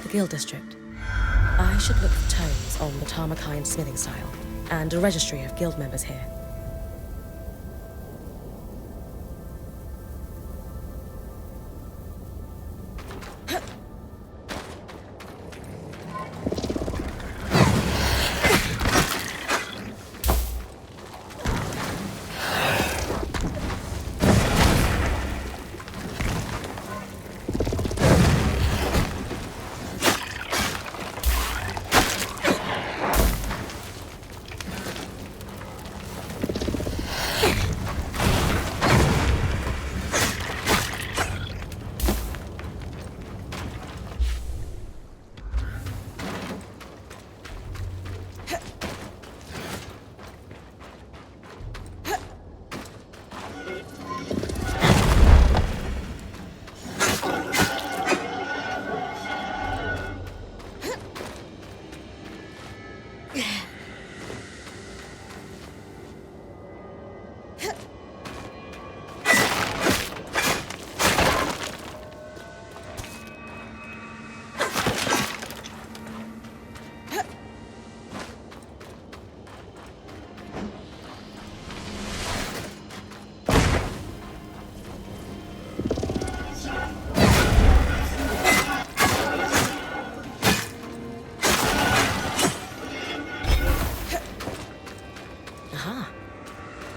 the Guild District. I should look for tomes on the Tarmakind smithing style, and a registry of guild members here.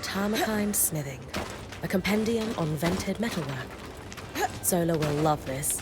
Tarmakind Smithing, a compendium on vented metalwork. Sola will love this.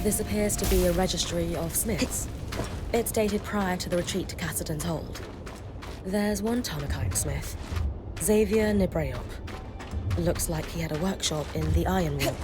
This appears to be a registry of smiths. It's dated prior to the retreat to Cassidy's Hold. There's one Tarmakind smith, Xavier Nibreop. Looks like he had a workshop in the Iron Walk.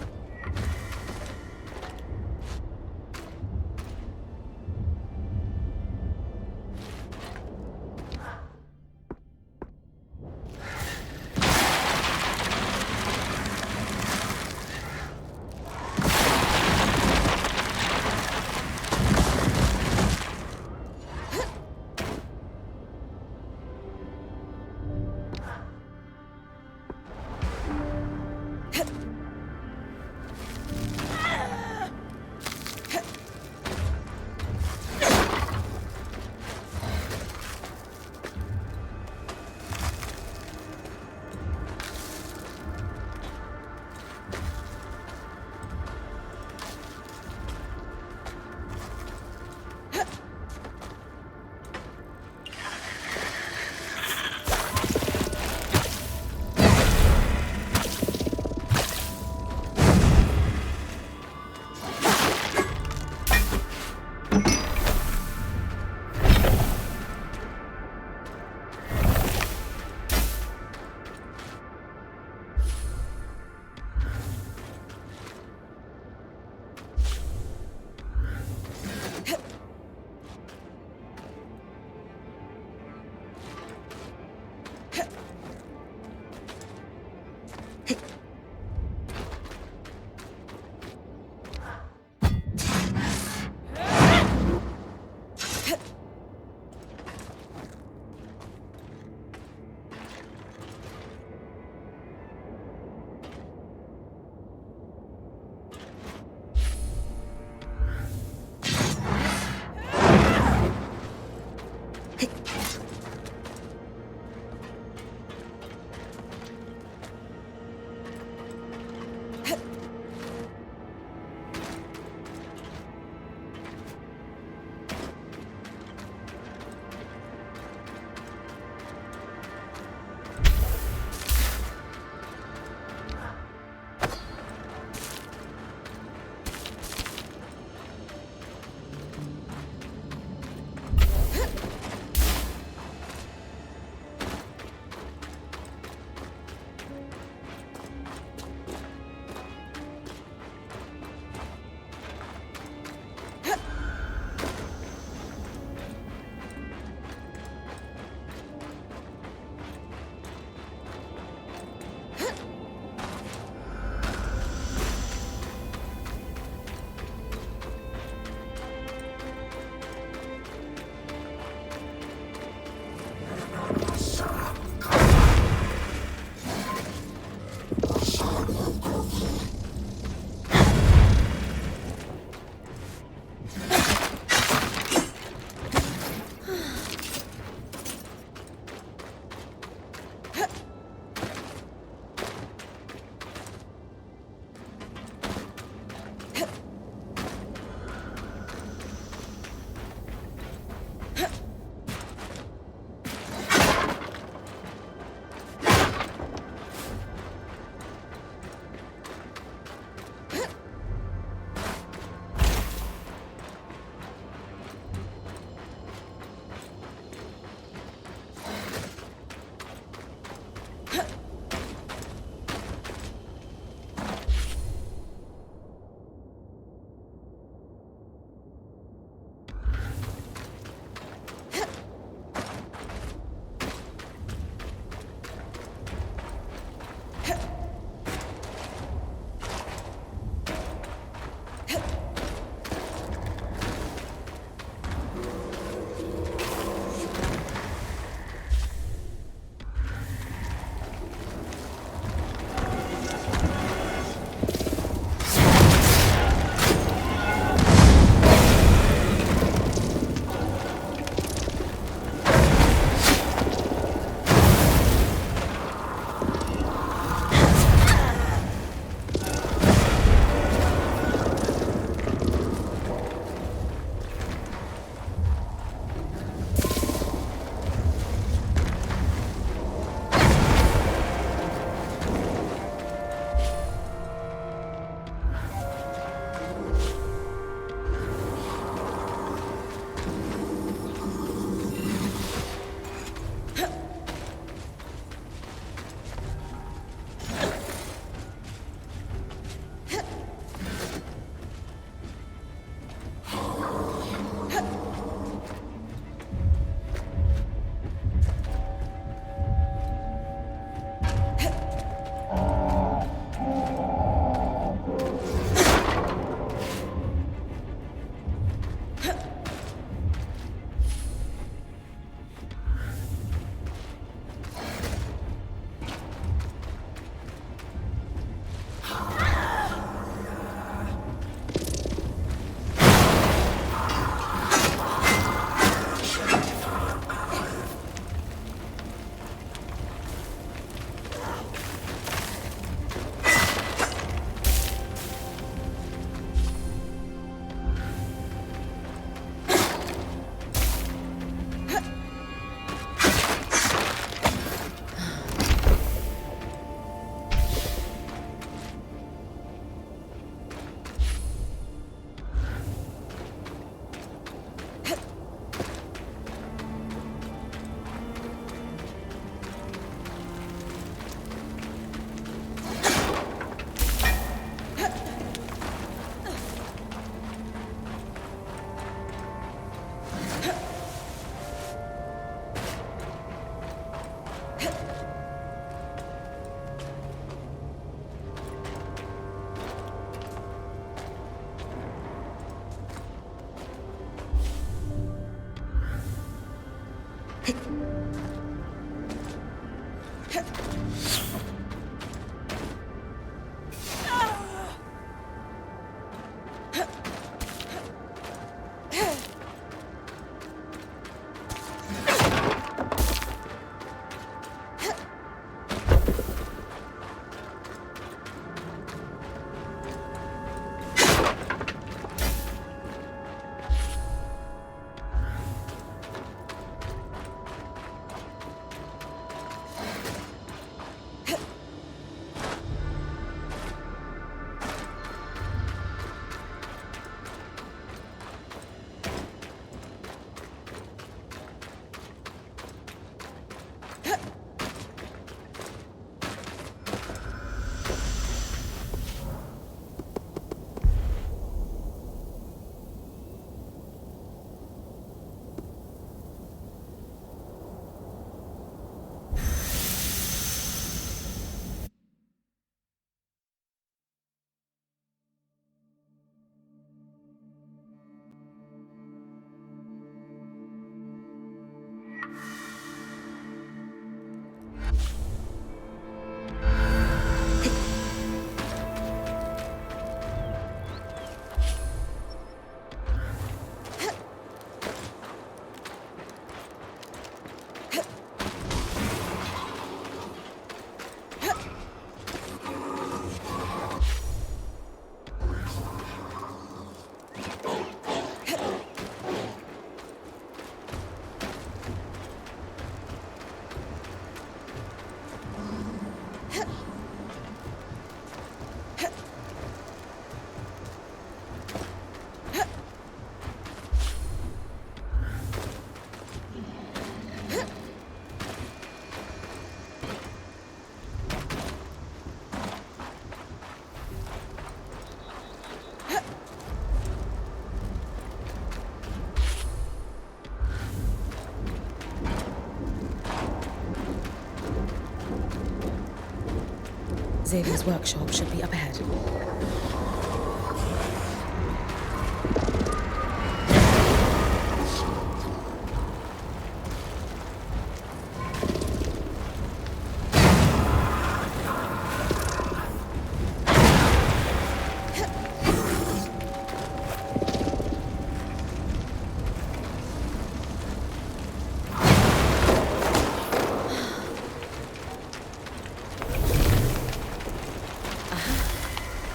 Xavier's workshop should be up ahead.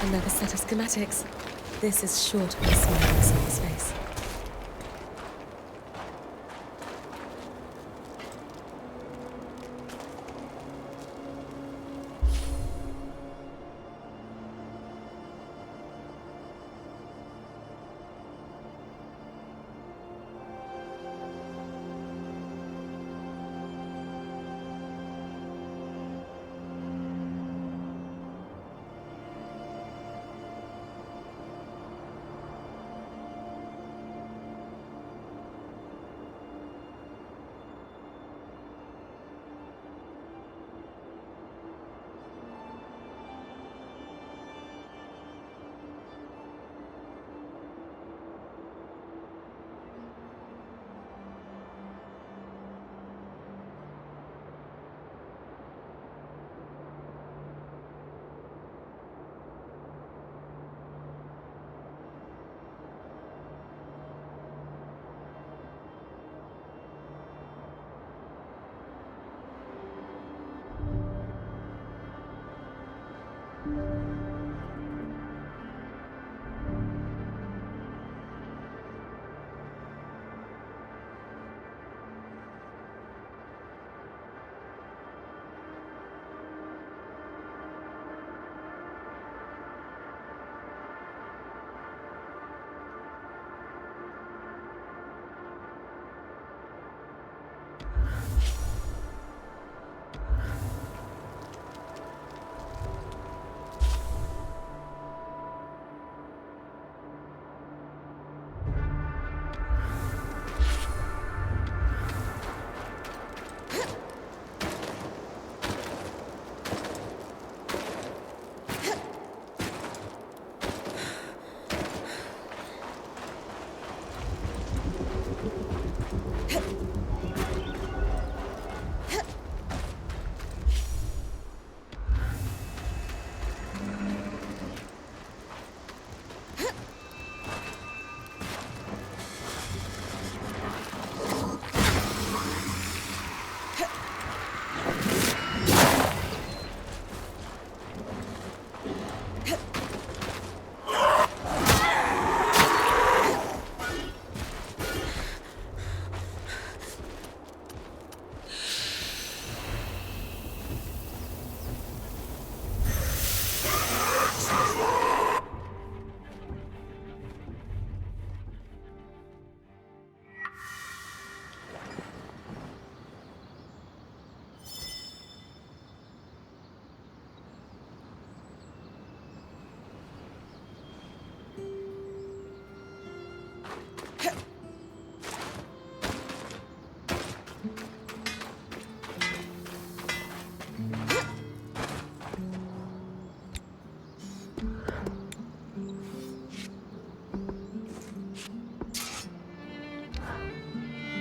Another set of schematics. This is sure to be a smile on someone's face.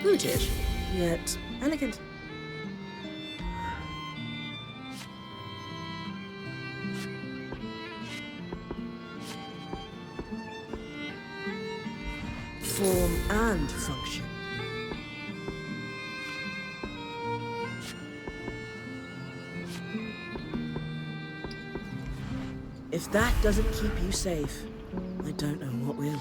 Brutish, yet elegant. Form and function. If that doesn't keep you safe, I don't know what will.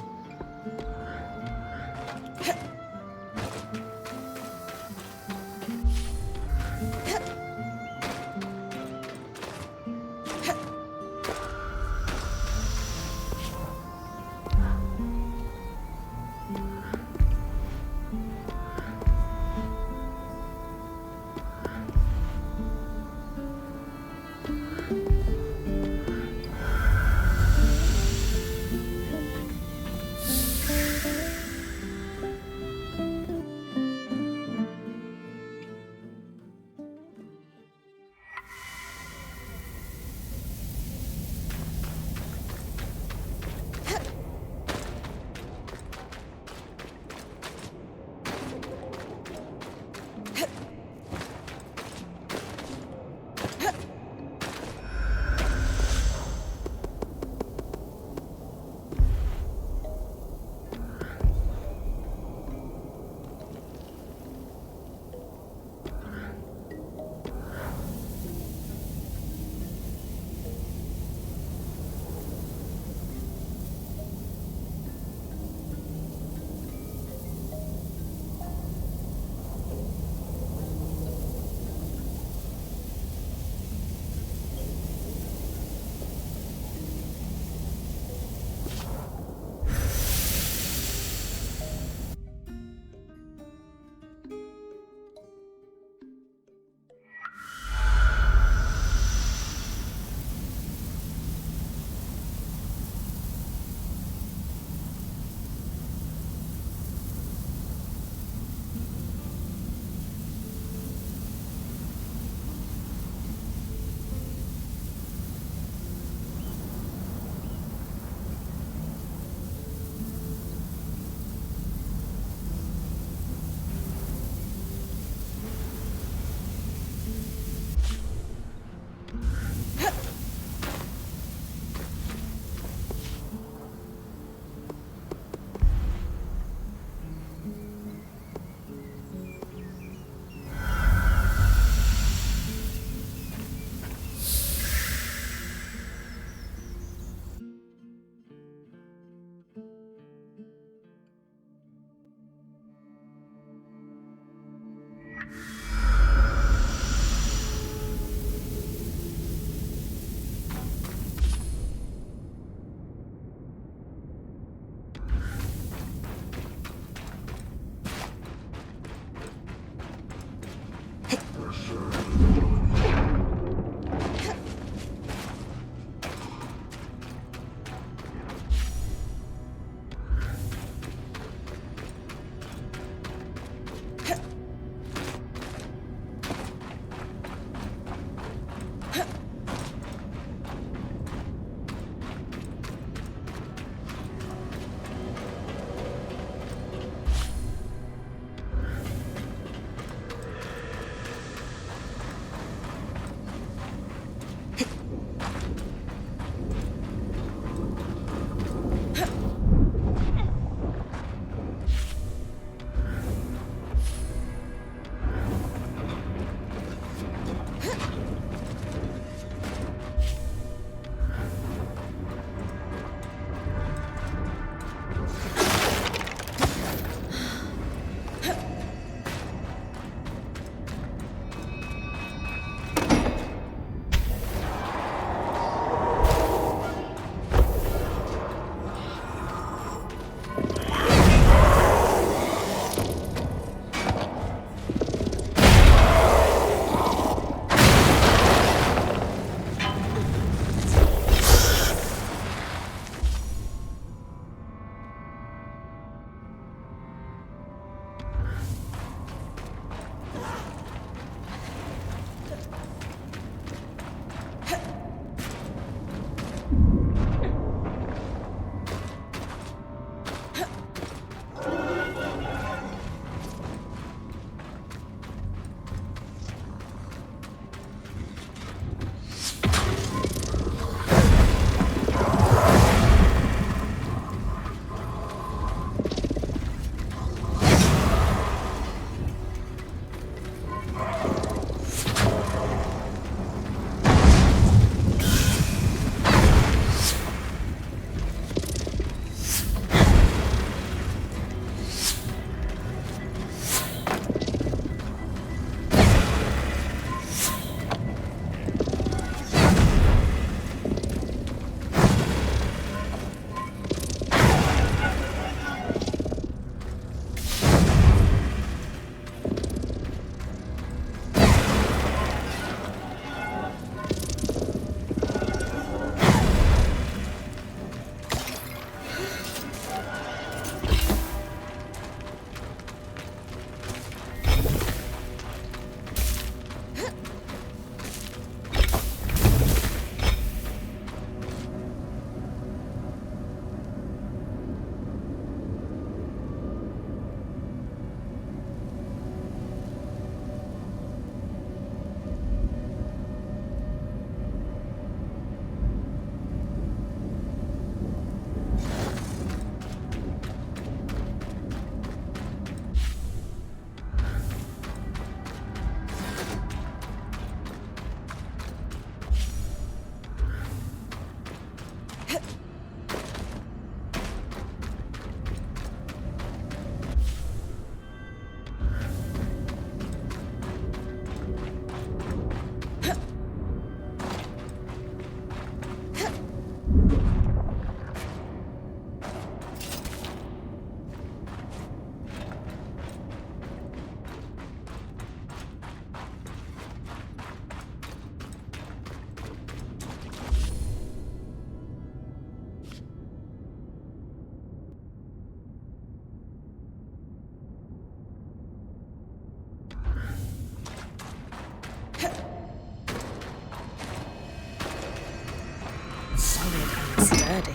Sturdy.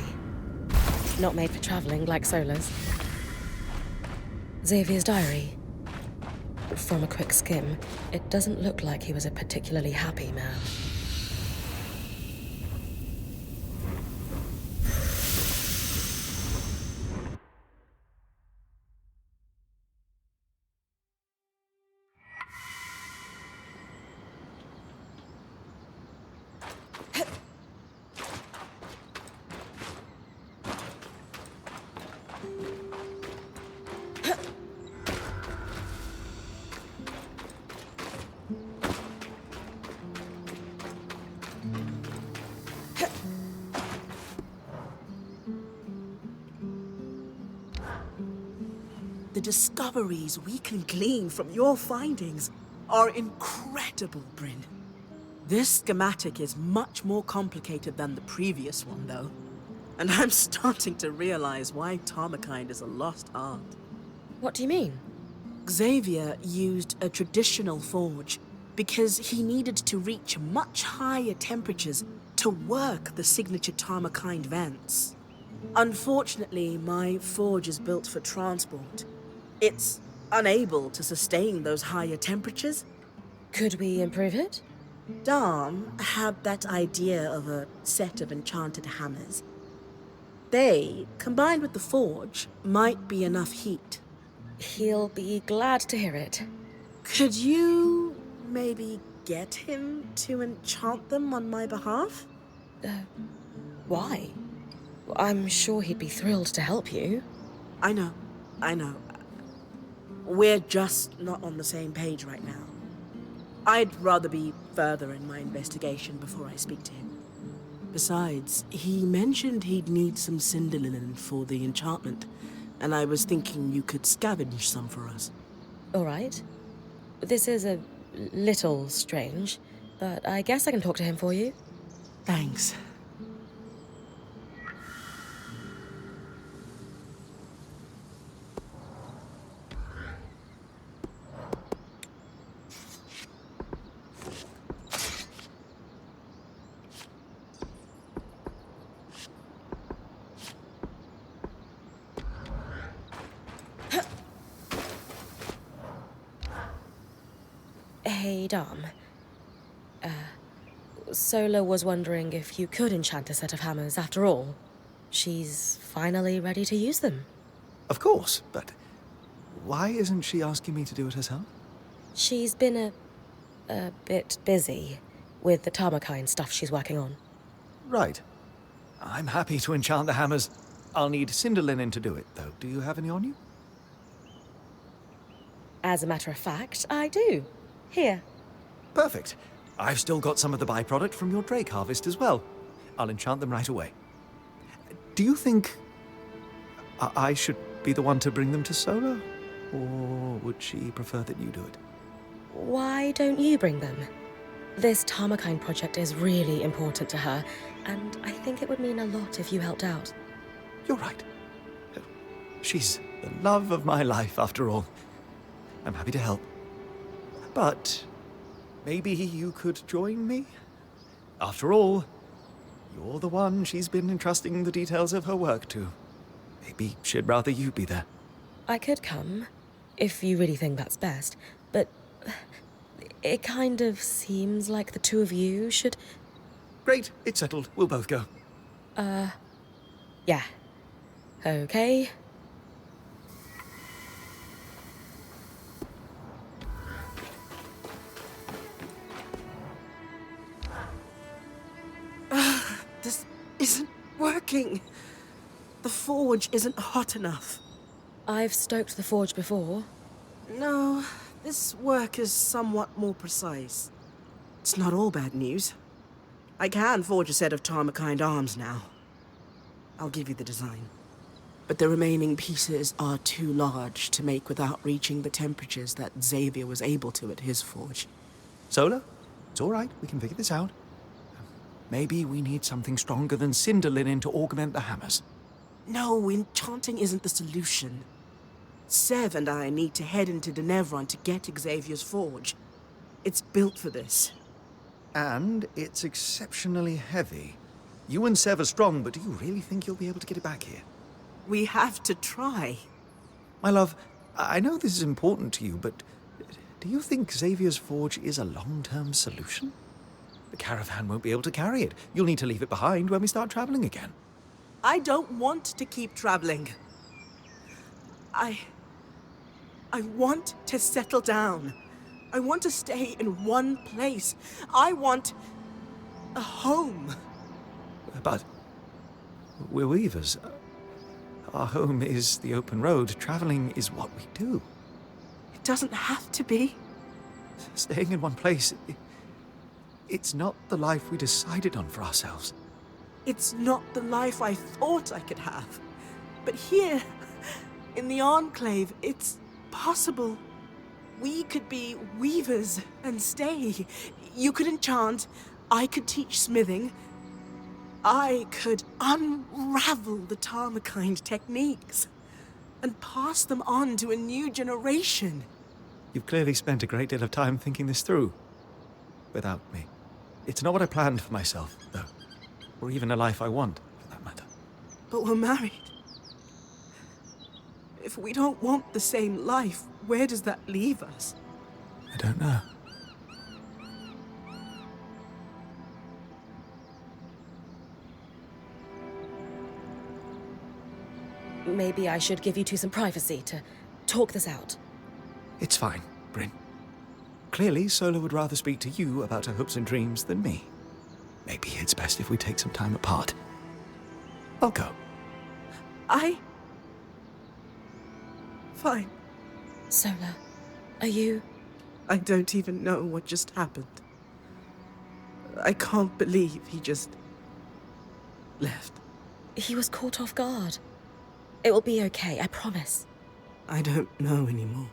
Not made for traveling like Solar's. Xavier's diary. From a quick skim, it doesn't look like he was a particularly happy man. The discoveries we can glean from your findings are incredible, Bryn. This schematic is much more complicated than the previous one, though. And I'm starting to realize why Tarmakind is a lost art. What do you mean? Xavier used a traditional forge because he needed to reach much higher temperatures to work the signature Tarmakind vents. Unfortunately, my forge is built for transport. It's unable to sustain those higher temperatures. Could we improve it? Dom had that idea of a set of enchanted hammers. They, combined with the forge, might be enough heat. He'll be glad to hear it. Could you maybe get him to enchant them on my behalf? Why? I'm sure he'd be thrilled to help you. I know. We're just not on the same page right now. I'd rather be further in my investigation before I speak to him. Besides, he mentioned he'd need some cinder linen for the enchantment, and I was thinking you could scavenge some for us. All right. This is a little strange, but I guess I can talk to him for you. Thanks. Hey, Dom. Sola was wondering if you could enchant a set of hammers after all. She's finally ready to use them. Of course, but why isn't she asking me to do it herself? She's been a bit busy with the Tarmakind stuff she's working on. Right. I'm happy to enchant the hammers. I'll need cinder linen to do it, though. Do you have any on you? As a matter of fact, I do. Here. Perfect. I've still got some of the byproduct from your drake harvest as well. I'll enchant them right away. Do you think I should be the one to bring them to Sola? Or would she prefer that you do it? Why don't you bring them? This Tarmakind project is really important to her, and I think it would mean a lot if you helped out. You're right. She's the love of my life, after all. I'm happy to help. But maybe you could join me? After all, you're the one she's been entrusting the details of her work to. Maybe she'd rather you be there. I could come, if you really think that's best, but it kind of seems like the two of you should... Great, it's settled. We'll both go. Yeah. Okay. This isn't working. The forge isn't hot enough. I've stoked the forge before. No, this work is somewhat more precise. It's not all bad news. I can forge a set of Tarmakind arms now. I'll give you the design. But the remaining pieces are too large to make without reaching the temperatures that Xavier was able to at his forge. Sola, it's all right. We can figure this out. Maybe we need something stronger than cinder linen to augment the hammers. No, enchanting isn't the solution. Sev and I need to head into Denevron to get Xavier's forge. It's built for this. And it's exceptionally heavy. You and Sev are strong, but do you really think you'll be able to get it back here? We have to try. My love, I know this is important to you, but do you think Xavier's forge is a long-term solution? The caravan won't be able to carry it. You'll need to leave it behind when we start traveling again. I don't want to keep traveling. I want to settle down. I want to stay in one place. I want a home. But we're weavers. Our home is the open road. Traveling is what we do. It doesn't have to be. Staying in one place, it's not the life we decided on for ourselves. It's not the life I thought I could have. But here, in the Enclave, it's possible. We could be weavers and stay. You could enchant. I could teach smithing. I could unravel the Tarmakind techniques and pass them on to a new generation. You've clearly spent a great deal of time thinking this through. Without me. It's not what I planned for myself, though. Or even a life I want, for that matter. But we're married. If we don't want the same life, where does that leave us? I don't know. Maybe I should give you two some privacy to talk this out. It's fine, Bryn. Clearly, Sola would rather speak to you about her hopes and dreams than me. Maybe it's best if we take some time apart. I'll go. Fine. Sola, are you... I don't even know what just happened. I can't believe he just left. He was caught off guard. It will be okay, I promise. I don't know anymore.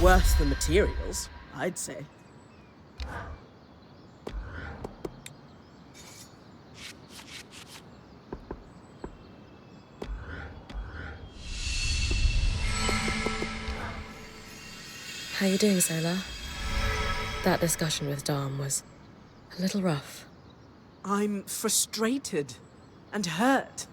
Worse than materials, I'd say. How you doing, Sola? That discussion with Dom was a little rough. I'm frustrated and hurt.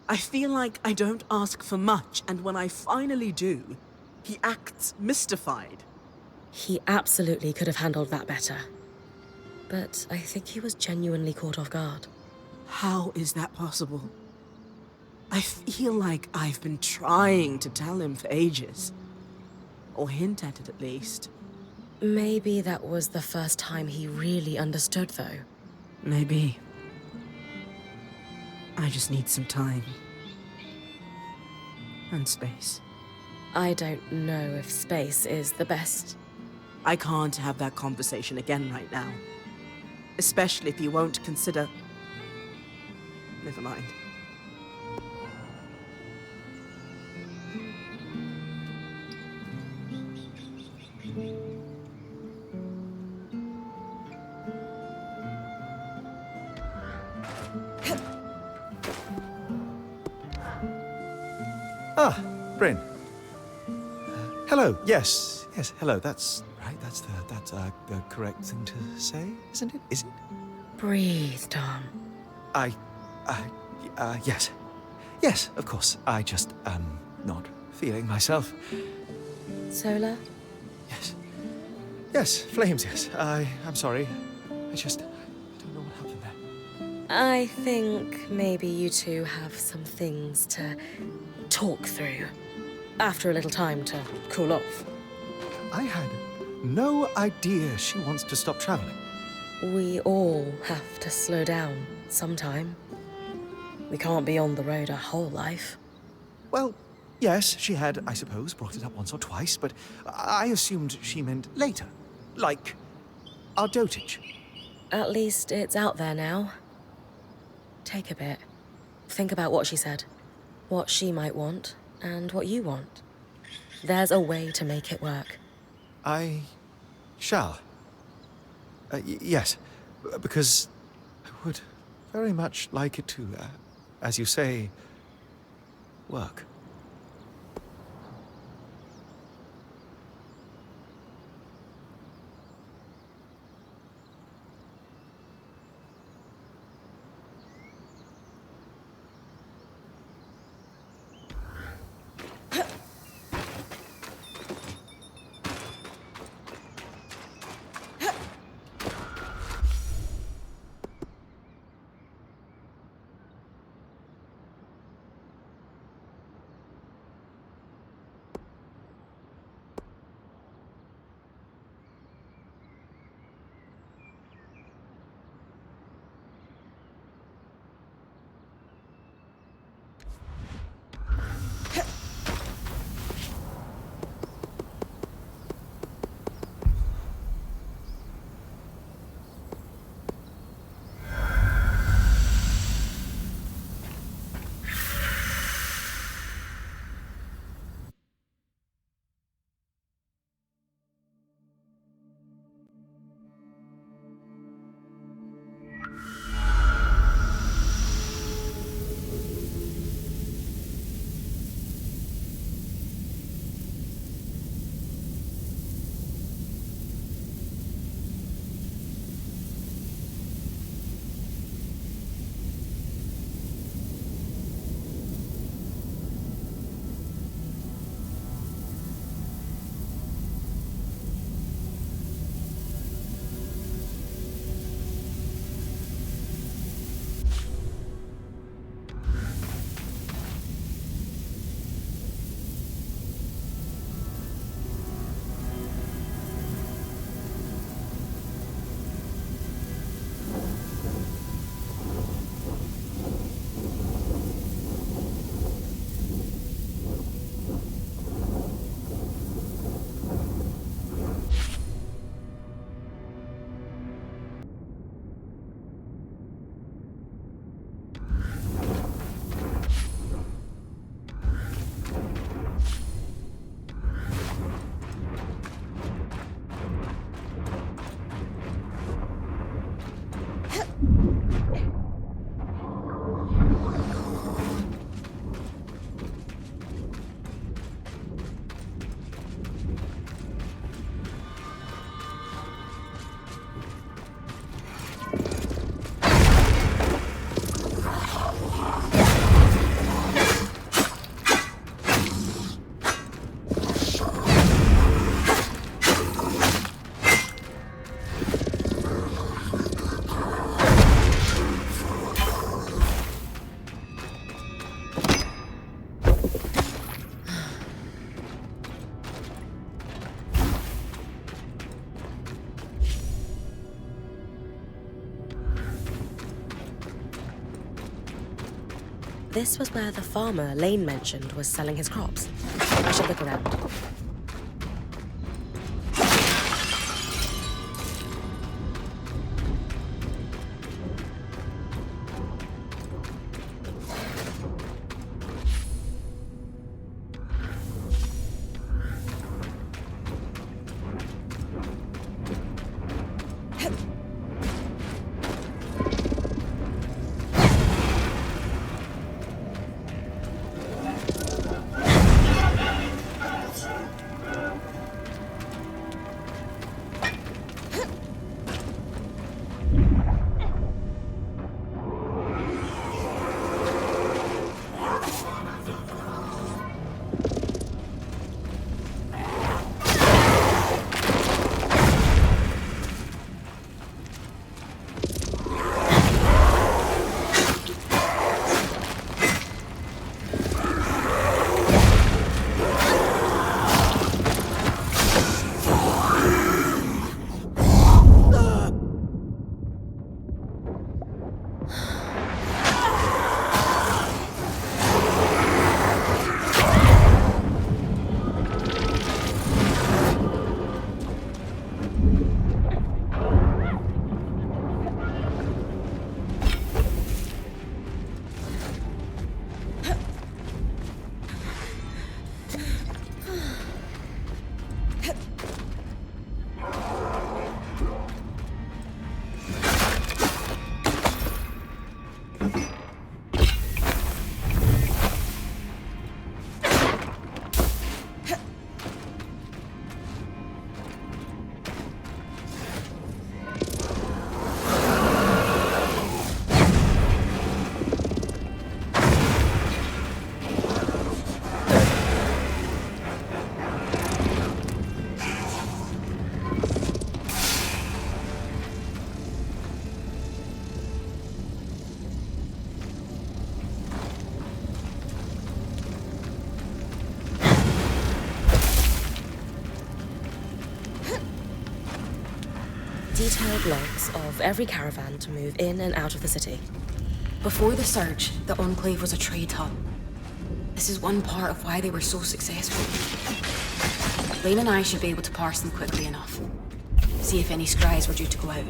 I feel like I don't ask for much, and when I finally do, he acts mystified. He absolutely could have handled that better. But I think he was genuinely caught off guard. How is that possible? I feel like I've been trying to tell him for ages. Or hint at it, at least. Maybe that was the first time he really understood, though. Maybe. I just need some time. And space. I don't know if space is the best. I can't have that conversation again right now. Especially if you won't consider... Never mind. Ah, Bryn. Hello. Yes, hello. That's right. That's the correct thing to say, isn't it? Is it? Breathe, Dom. Yes. Yes, of course. I just, not feeling myself. Sola? Yes. Yes, flames, yes. I'm sorry. I don't know what happened there. I think maybe you two have some things to talk through. After a little time to cool off. I had no idea she wants to stop traveling. We all have to slow down sometime. We can't be on the road our whole life. Well, yes, she had, I suppose, brought it up once or twice, but I assumed she meant later. Like our dotage. At least it's out there now. Take a bit. Think about what she said. What she might want, and what you want. There's a way to make it work. I shall. Yes, because I would very much like it to, as you say, work. This was where the farmer Lane mentioned was selling his crops. I should look around. Detailed logs of every caravan to move in and out of the city. Before the surge, the Enclave was a trade hub. This is one part of why they were so successful. Lane and I should be able to parse them quickly enough. See if any scries were due to go out.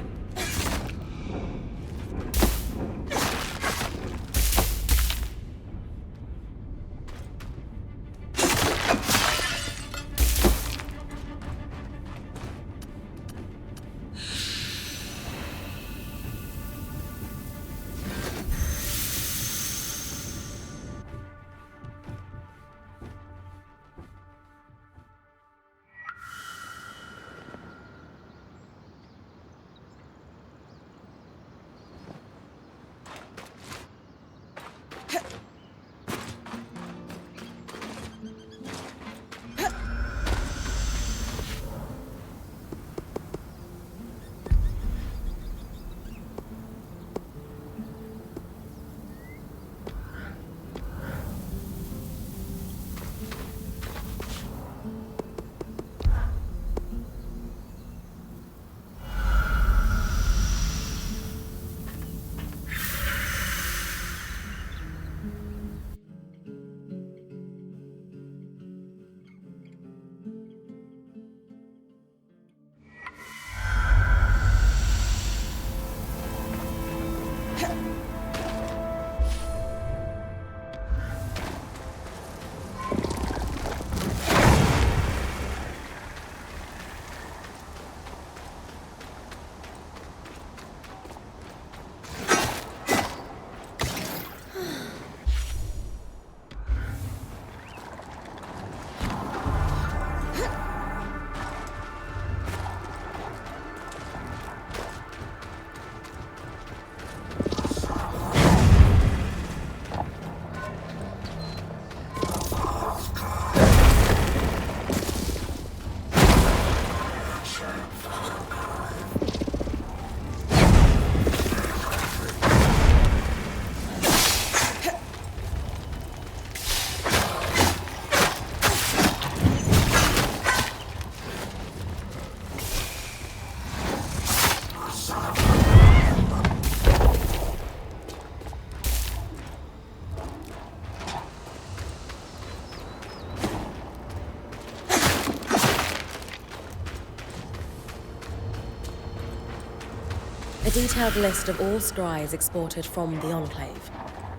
A detailed list of all scries exported from the Enclave.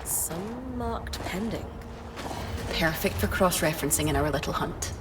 Some marked pending. Perfect for cross-referencing in our little hunt.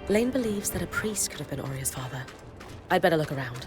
Lane believes that a priest could have been Oria's father. I'd better look around.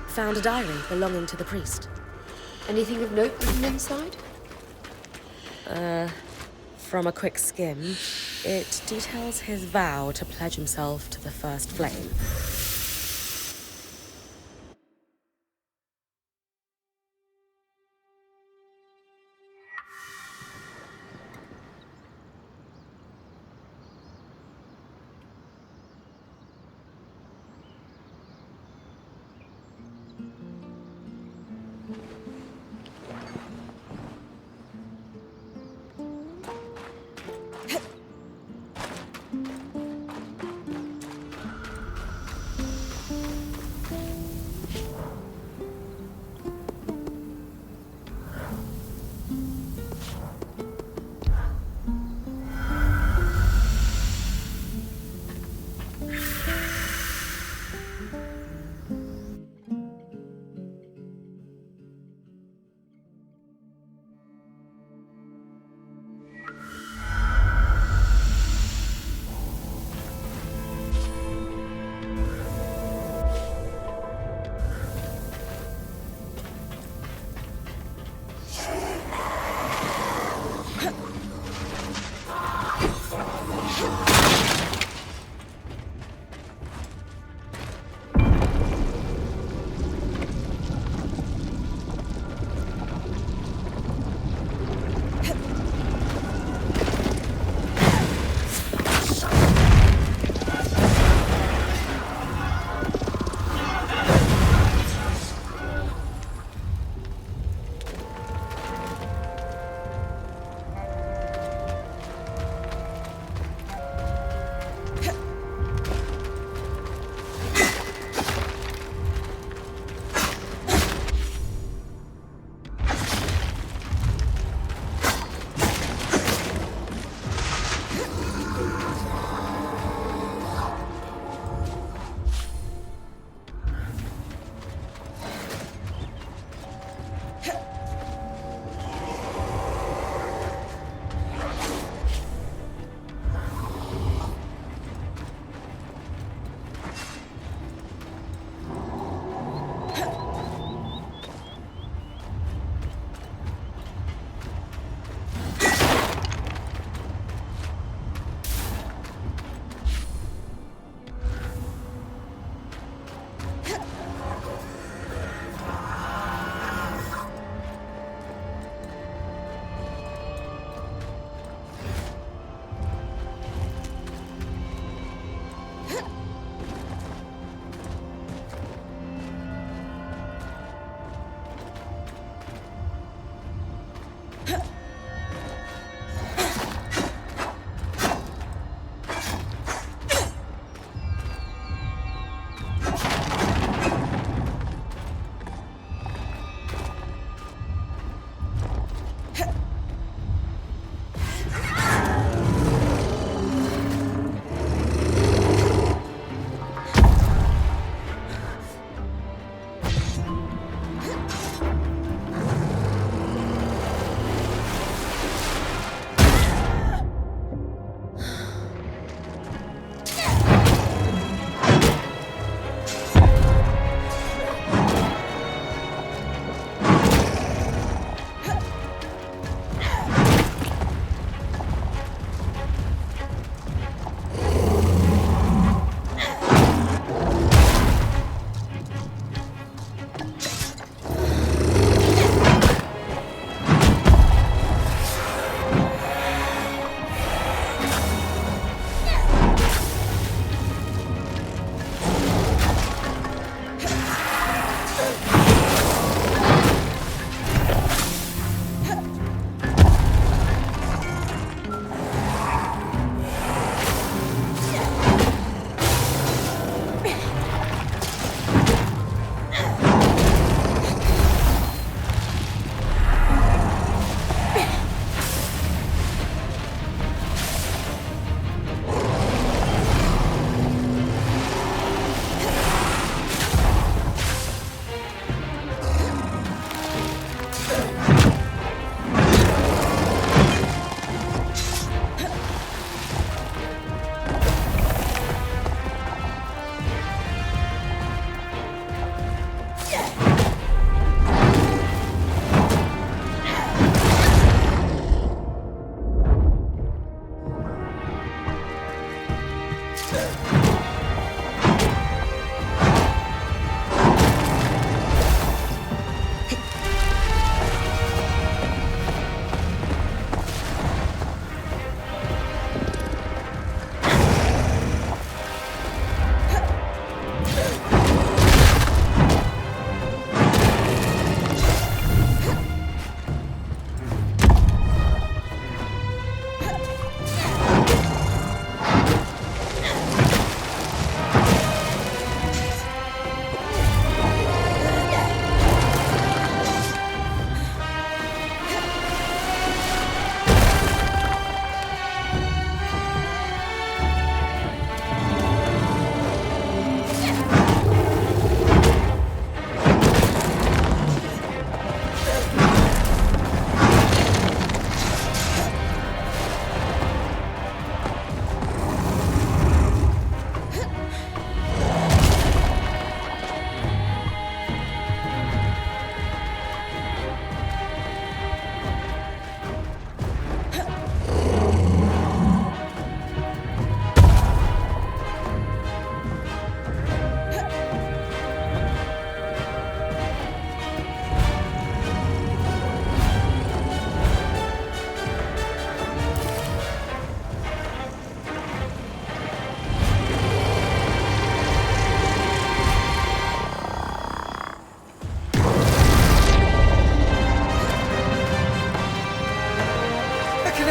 Found a diary belonging to the priest. Anything of note written inside? From a quick skim, it details his vow to pledge himself to the first flame.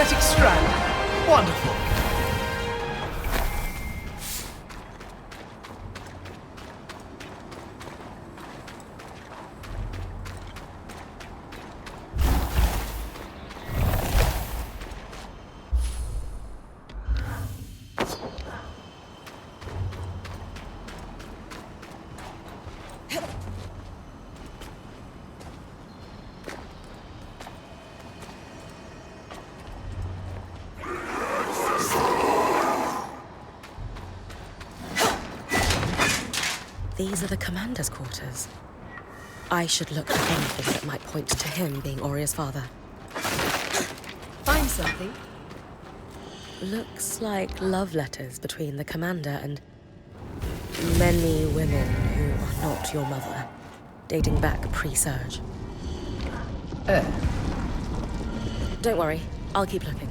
magnetic strand. Wonderful. These are the commander's quarters. I should look for anything that might point to him being Oria's father. Find something? Looks like love letters between the commander and many women who are not your mother, dating back pre-surge. Don't worry, I'll keep looking.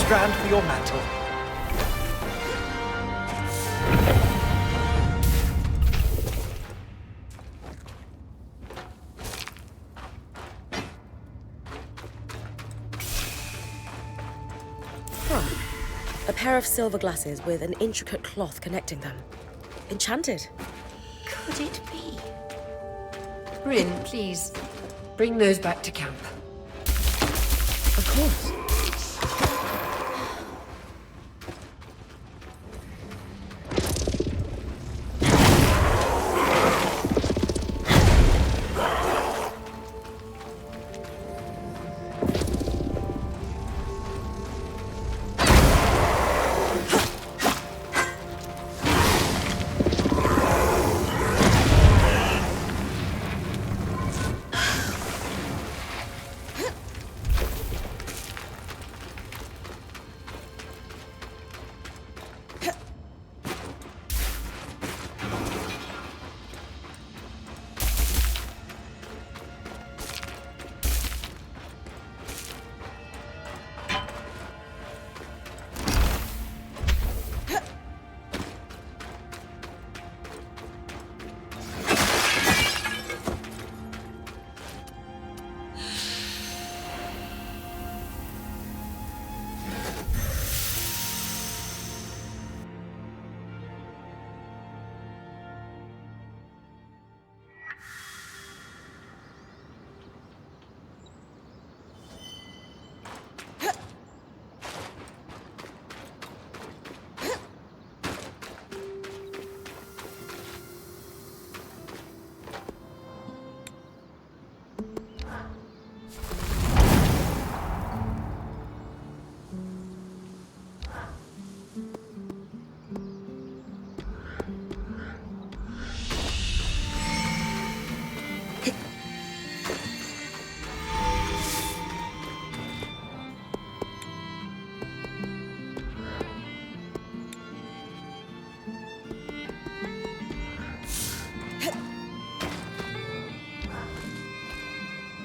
strand for your mantle. A pair of silver glasses with an intricate cloth connecting them. Enchanted. Could it be? Bryn, please, bring those back to camp. Of course.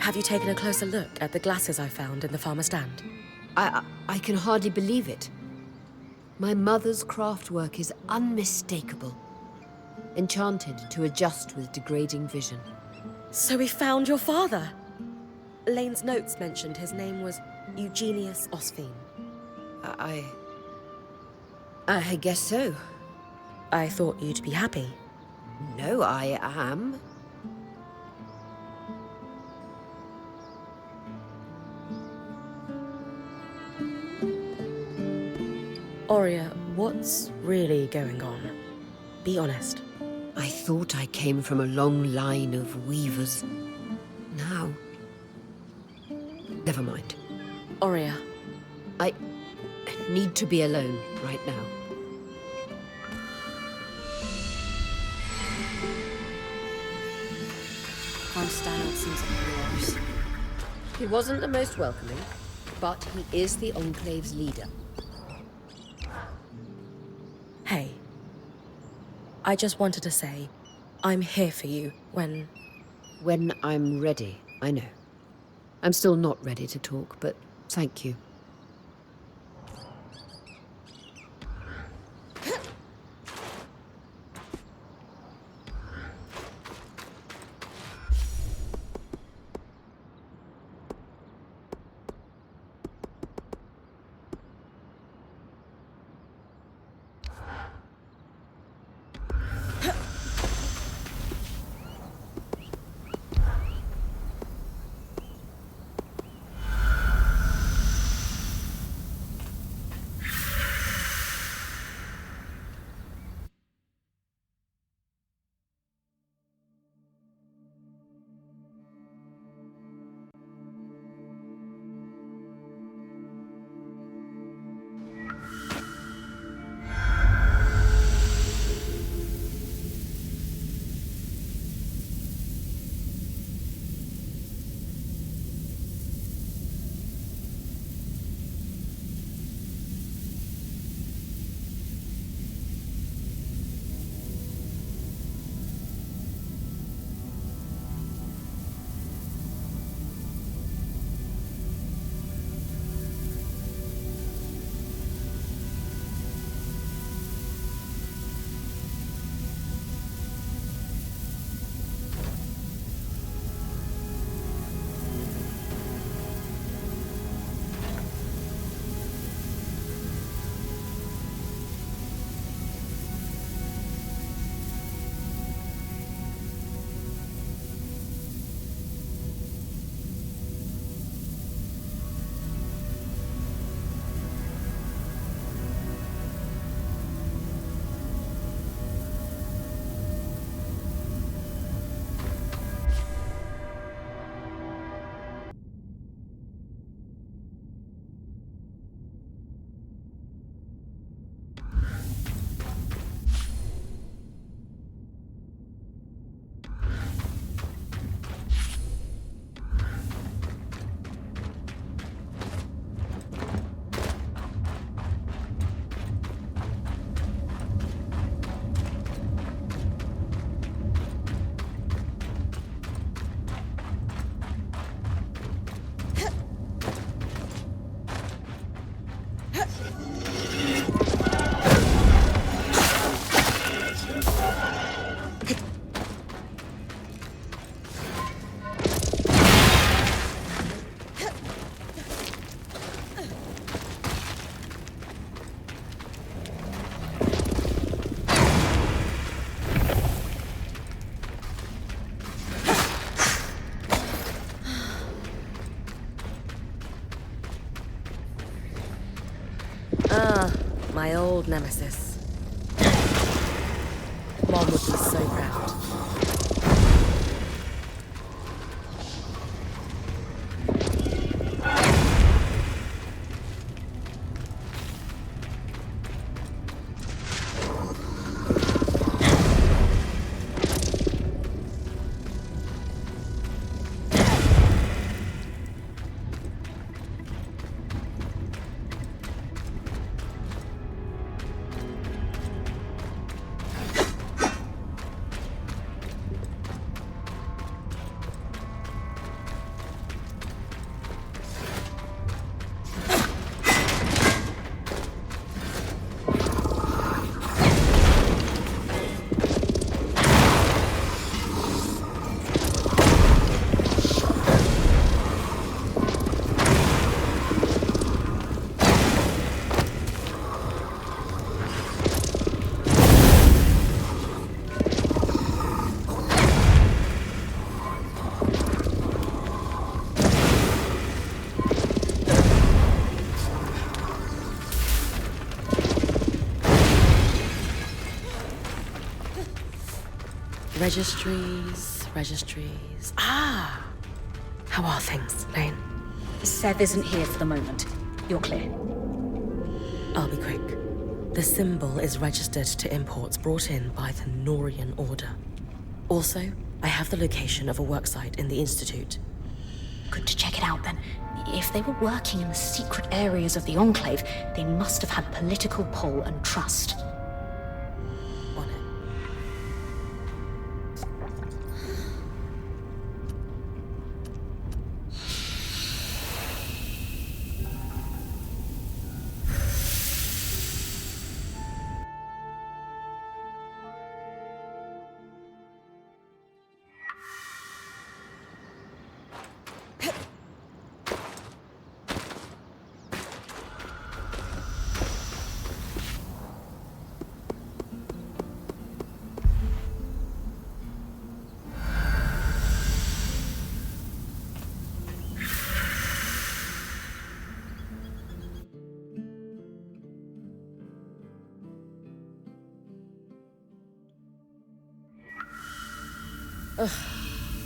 Have you taken a closer look at the glasses I found in the farmer's stand? I can hardly believe it. My mother's craftwork is unmistakable. Enchanted to adjust with degrading vision. So we found your father! Lane's notes mentioned his name was Eugenius Osphine. I guess so. I thought you'd be happy. No, I am. Aurea, what's really going on? Be honest. I thought I came from a long line of weavers. Now... Never mind. Aurea. I need to be alone right now. Constantine seems like yours. He wasn't the most welcoming, but he is the Enclave's leader. Hey. I just wanted to say, I'm here for you when... When I'm ready, I know. I'm still not ready to talk, but thank you. Ah, my old nemesis. Mom would be so proud. Registries. Ah! How are things, Lane? Seth isn't here for the moment. You're clear. I'll be quick. The symbol is registered to imports brought in by the Norian Order. Also, I have the location of a worksite in the Institute. Good to check it out then. If they were working in the secret areas of the Enclave, they must have had political pull and trust. On it.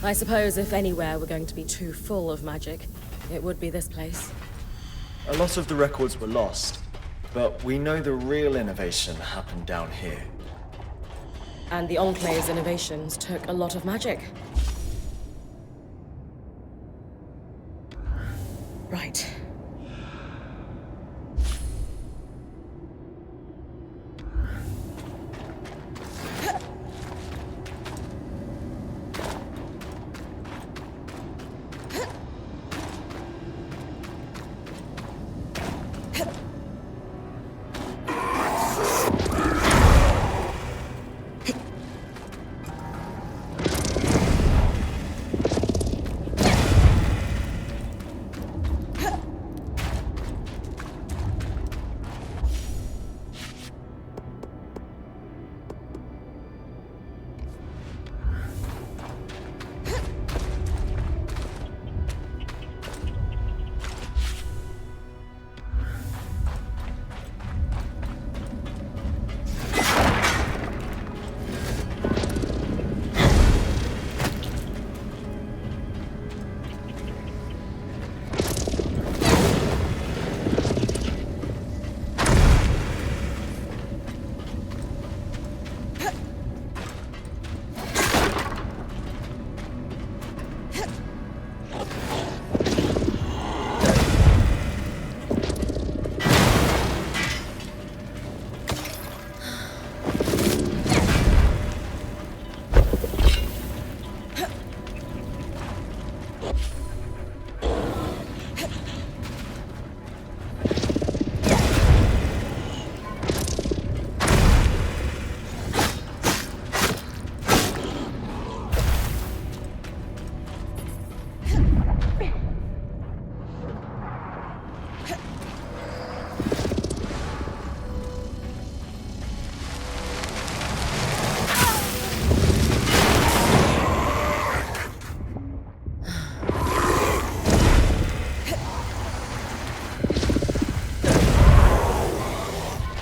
I suppose if anywhere were going to be too full of magic, it would be this place. A lot of the records were lost, but we know the real innovation happened down here. And the Enclave's innovations took a lot of magic. Right.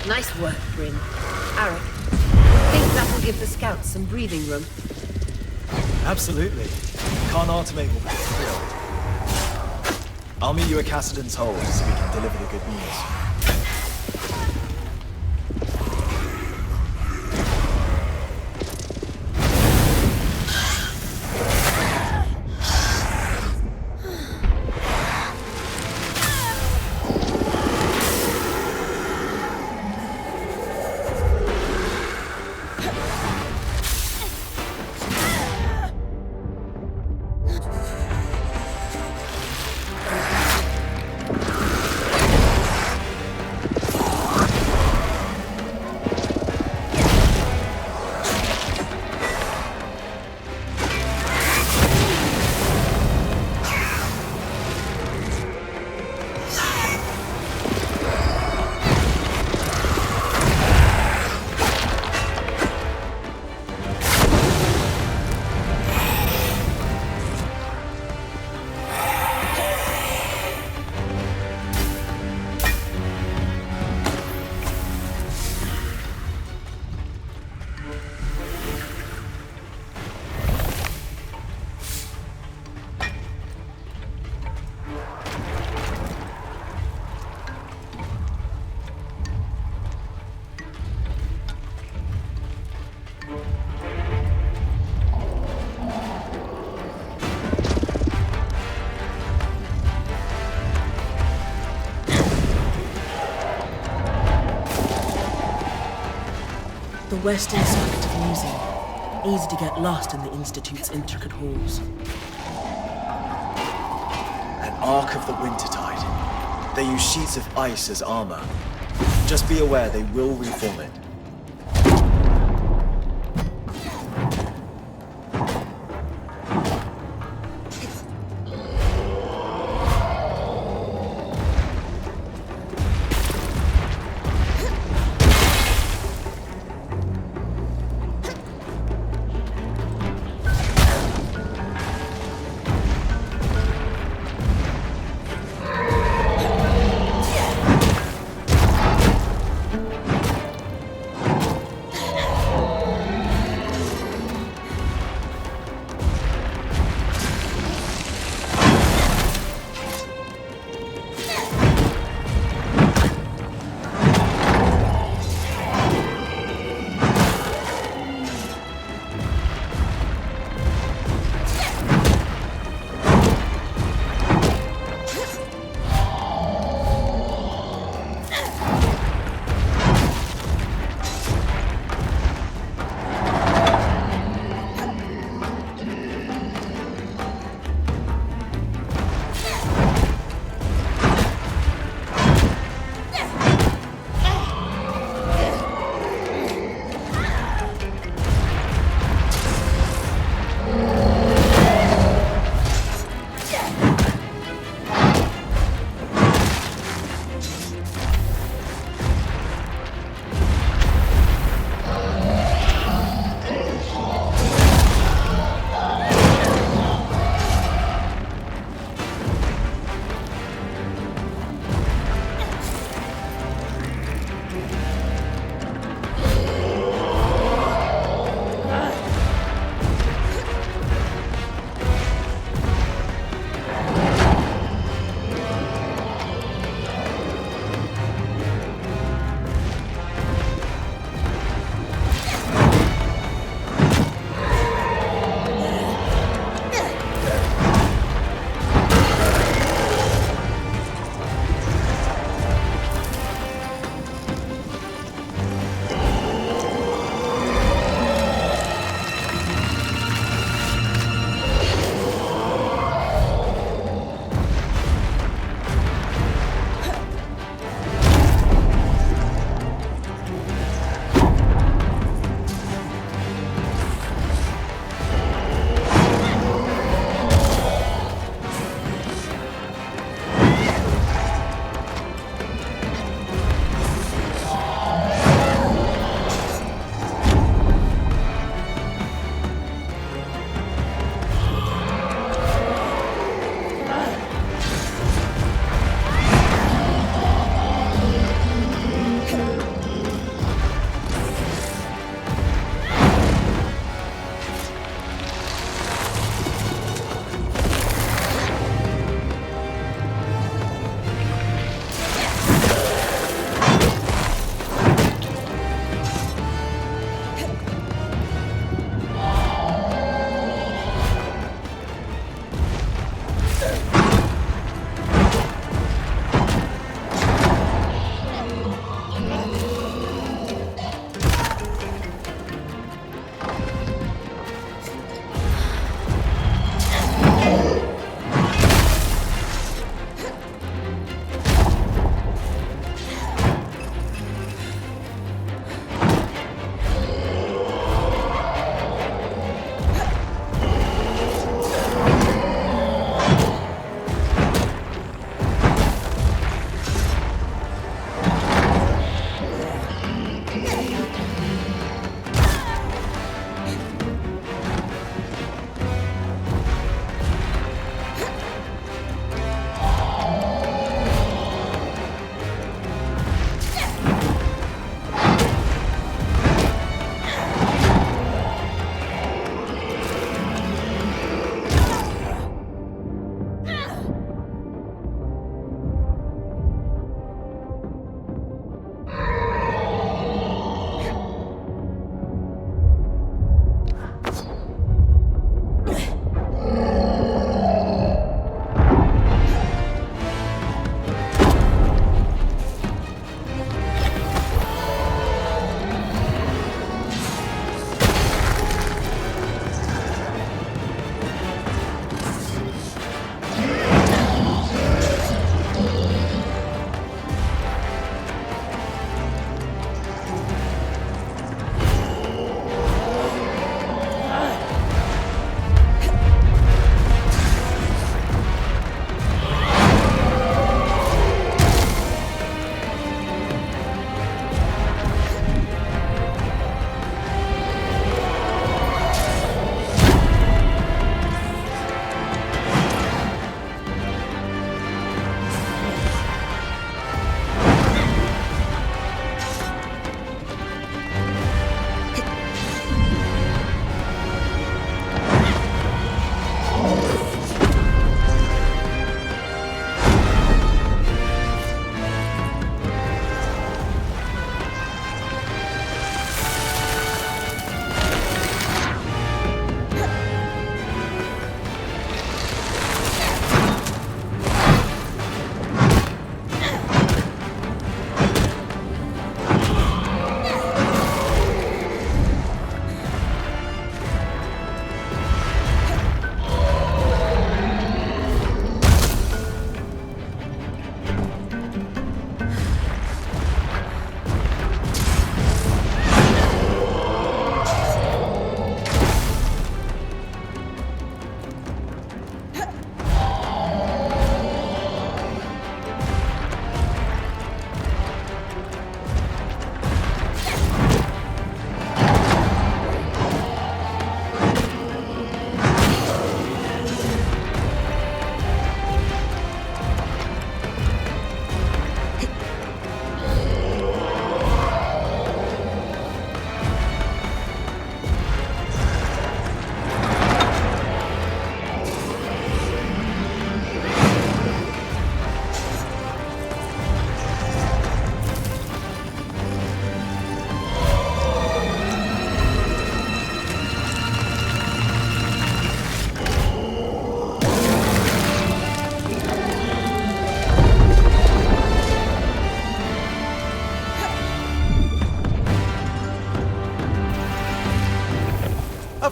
Nice work, Bryn. Arik, think that'll give the scouts some breathing room? Absolutely. Can't automate will be a thrill. I'll meet you at Cassidy's Hold so we can deliver the good news. The western side of the museum. Easy to get lost in the Institute's intricate halls. An Ark of the Wintertide. They use sheets of ice as armor. Just be aware they will reform it.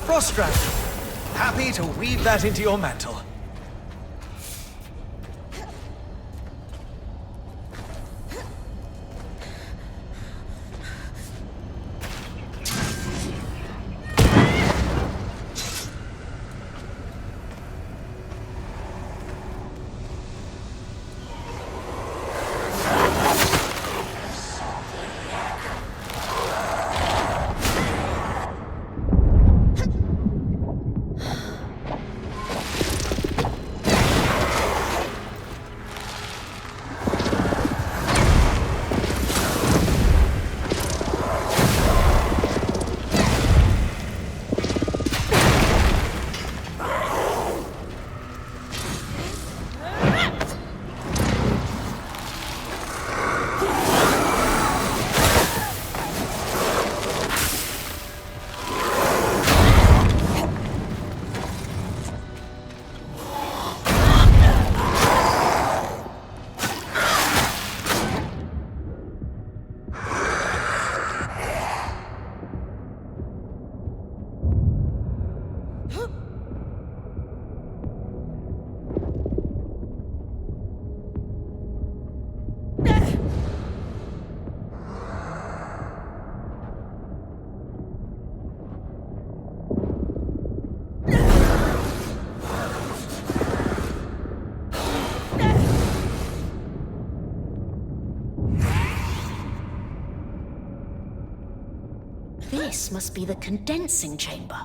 Froststrand! Happy to weave that into your mantle. This must be the condensing chamber.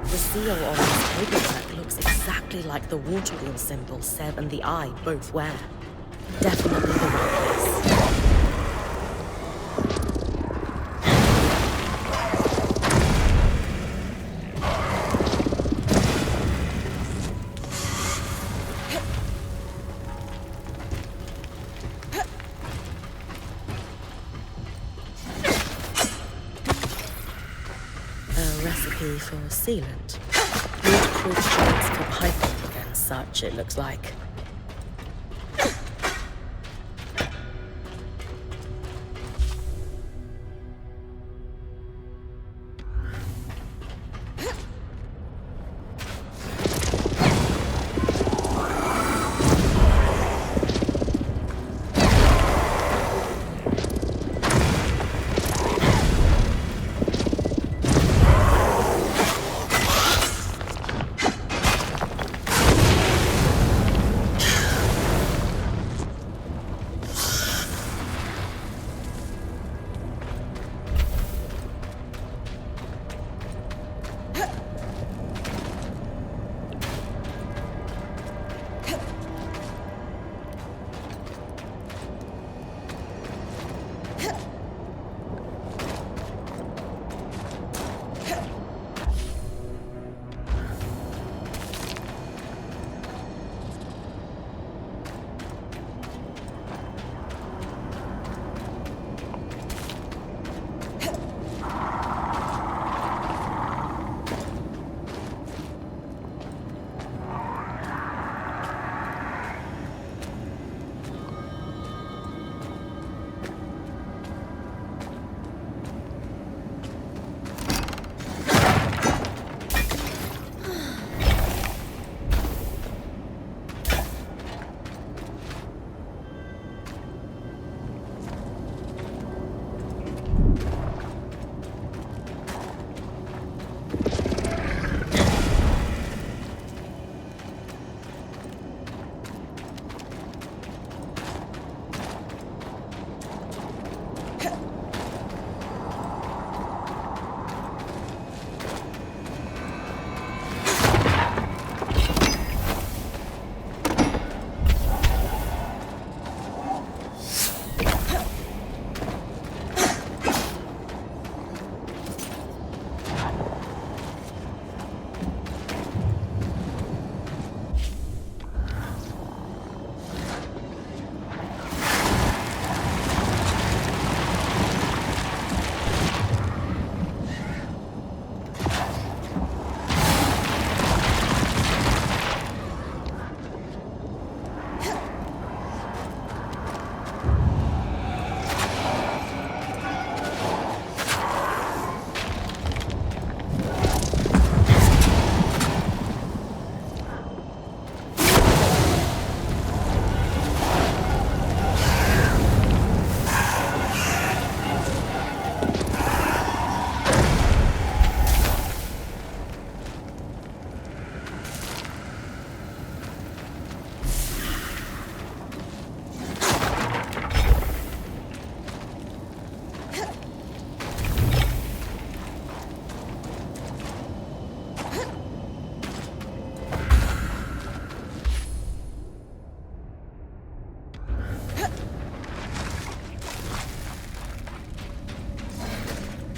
The seal on this paperwork looks exactly like the water wheel symbol Seb and the Eye both wear. Definitely the right place. Recipe for sealant. Waterproof sheets for piping and such, it looks like.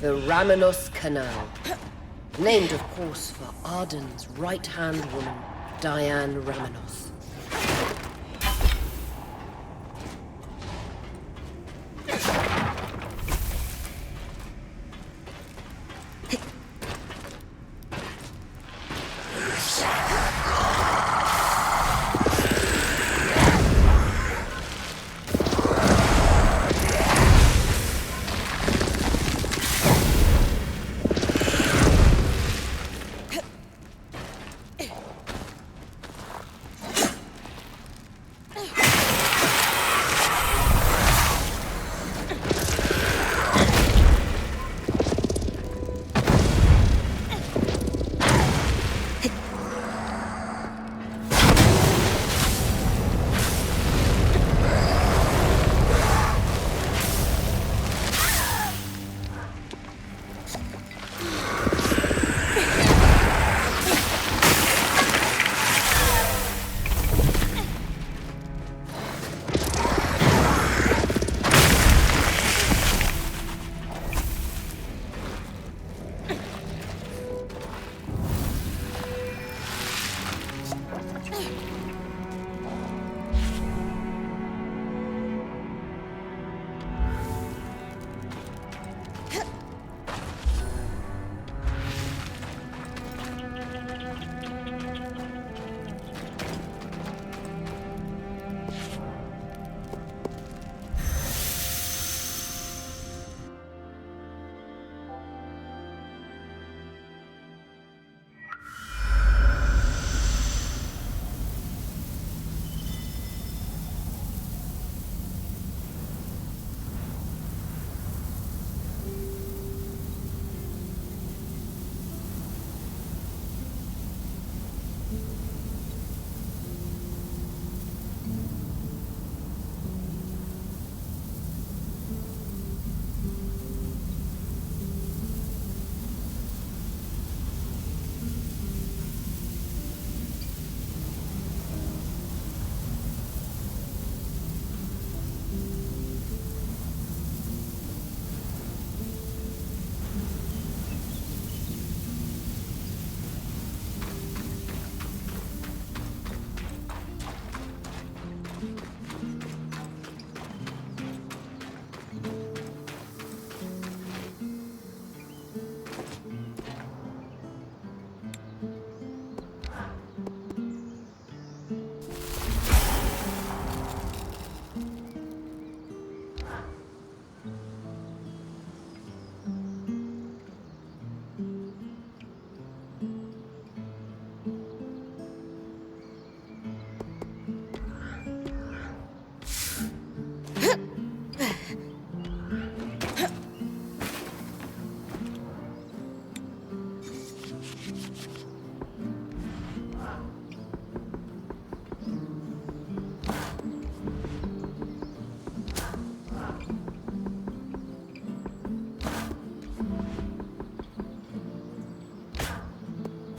The Ramanos Canal. Named, of course, for Arden's right-hand woman, Diane Ramanos.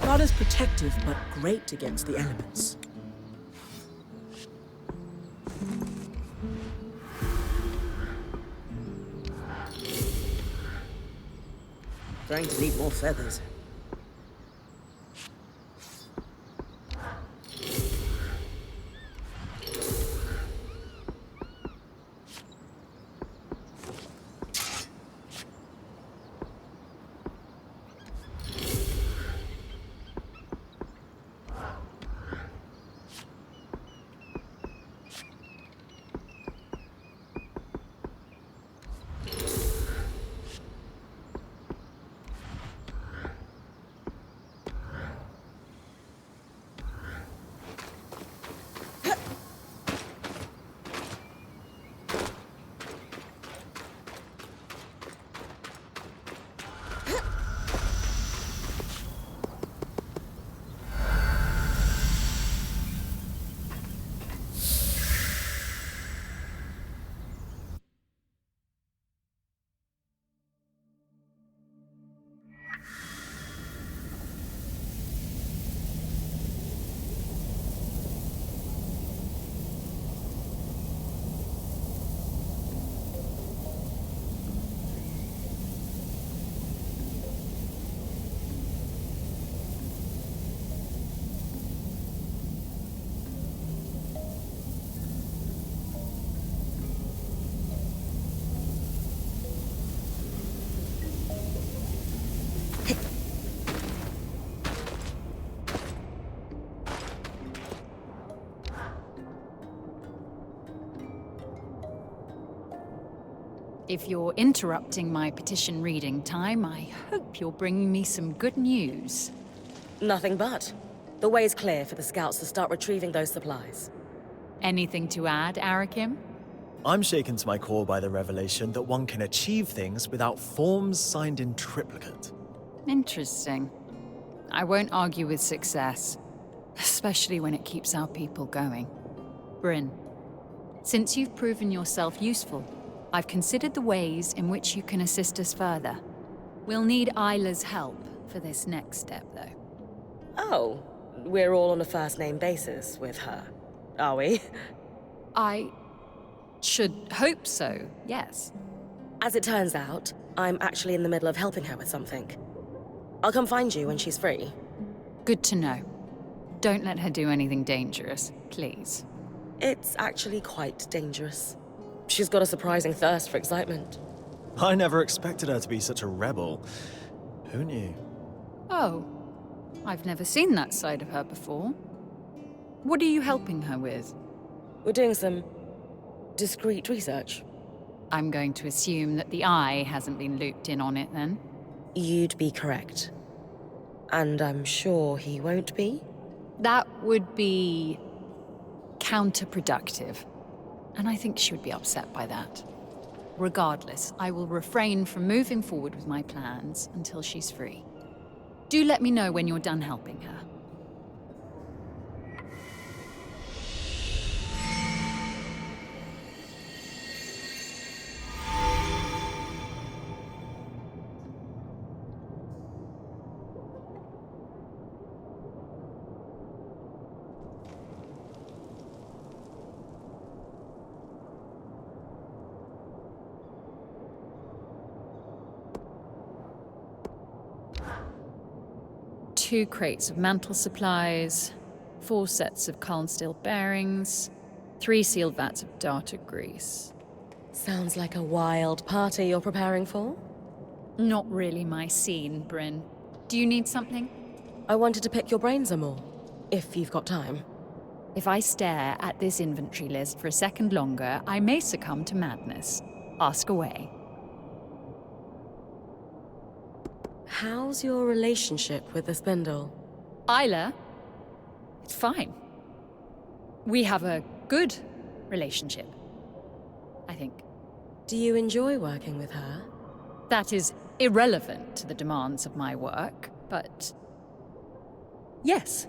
Not as protective, but great against the elements. Going to need more feathers. If you're interrupting my petition reading time, I hope you're bringing me some good news. Nothing but. The way's clear for the scouts to start retrieving those supplies. Anything to add, Arakim? I'm shaken to my core by the revelation that one can achieve things without forms signed in triplicate. Interesting. I won't argue with success, especially when it keeps our people going. Bryn, since you've proven yourself useful, I've considered the ways in which you can assist us further. We'll need Isla's help for this next step, though. Oh, we're all on a first-name basis with her, are we? I should hope so, yes. As it turns out, I'm actually in the middle of helping her with something. I'll come find you when she's free. Good to know. Don't let her do anything dangerous, please. It's actually quite dangerous. She's got a surprising thirst for excitement. I never expected her to be such a rebel. Who knew? Oh, I've never seen that side of her before. What are you helping her with? We're doing some discreet research. I'm going to assume that the Eye hasn't been looped in on it, then. You'd be correct. And I'm sure he won't be? That would be counterproductive. And I think she would be upset by that. Regardless, I will refrain from moving forward with my plans until she's free. Do let me know when you're done helping her. Two crates of mantle supplies, 4 sets of Calm steel bearings, 3 sealed vats of data grease. Sounds like a wild party you're preparing for. Not really my scene, Bryn. Do you need something? I wanted to pick your brains some more, if you've got time. If I stare at this inventory list for a second longer, I may succumb to madness. Ask away. How's your relationship with the spindle? Isla? It's fine. We have a good relationship, I think. Do you enjoy working with her? That is irrelevant to the demands of my work, but yes.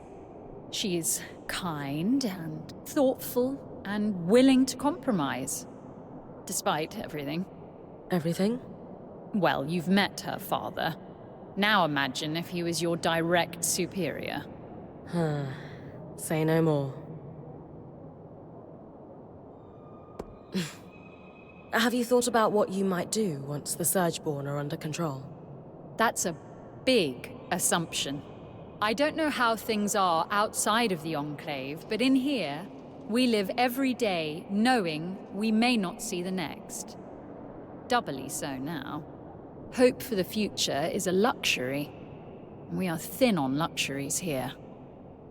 She is kind and thoughtful and willing to compromise, despite everything. Everything? Well, you've met her father. Now imagine if he was your direct superior. Huh. Say no more. Have you thought about what you might do once the Surgeborn are under control? That's a big assumption. I don't know how things are outside of the Enclave, but in here, we live every day knowing we may not see the next. Doubly so now. Hope for the future is a luxury. We are thin on luxuries here.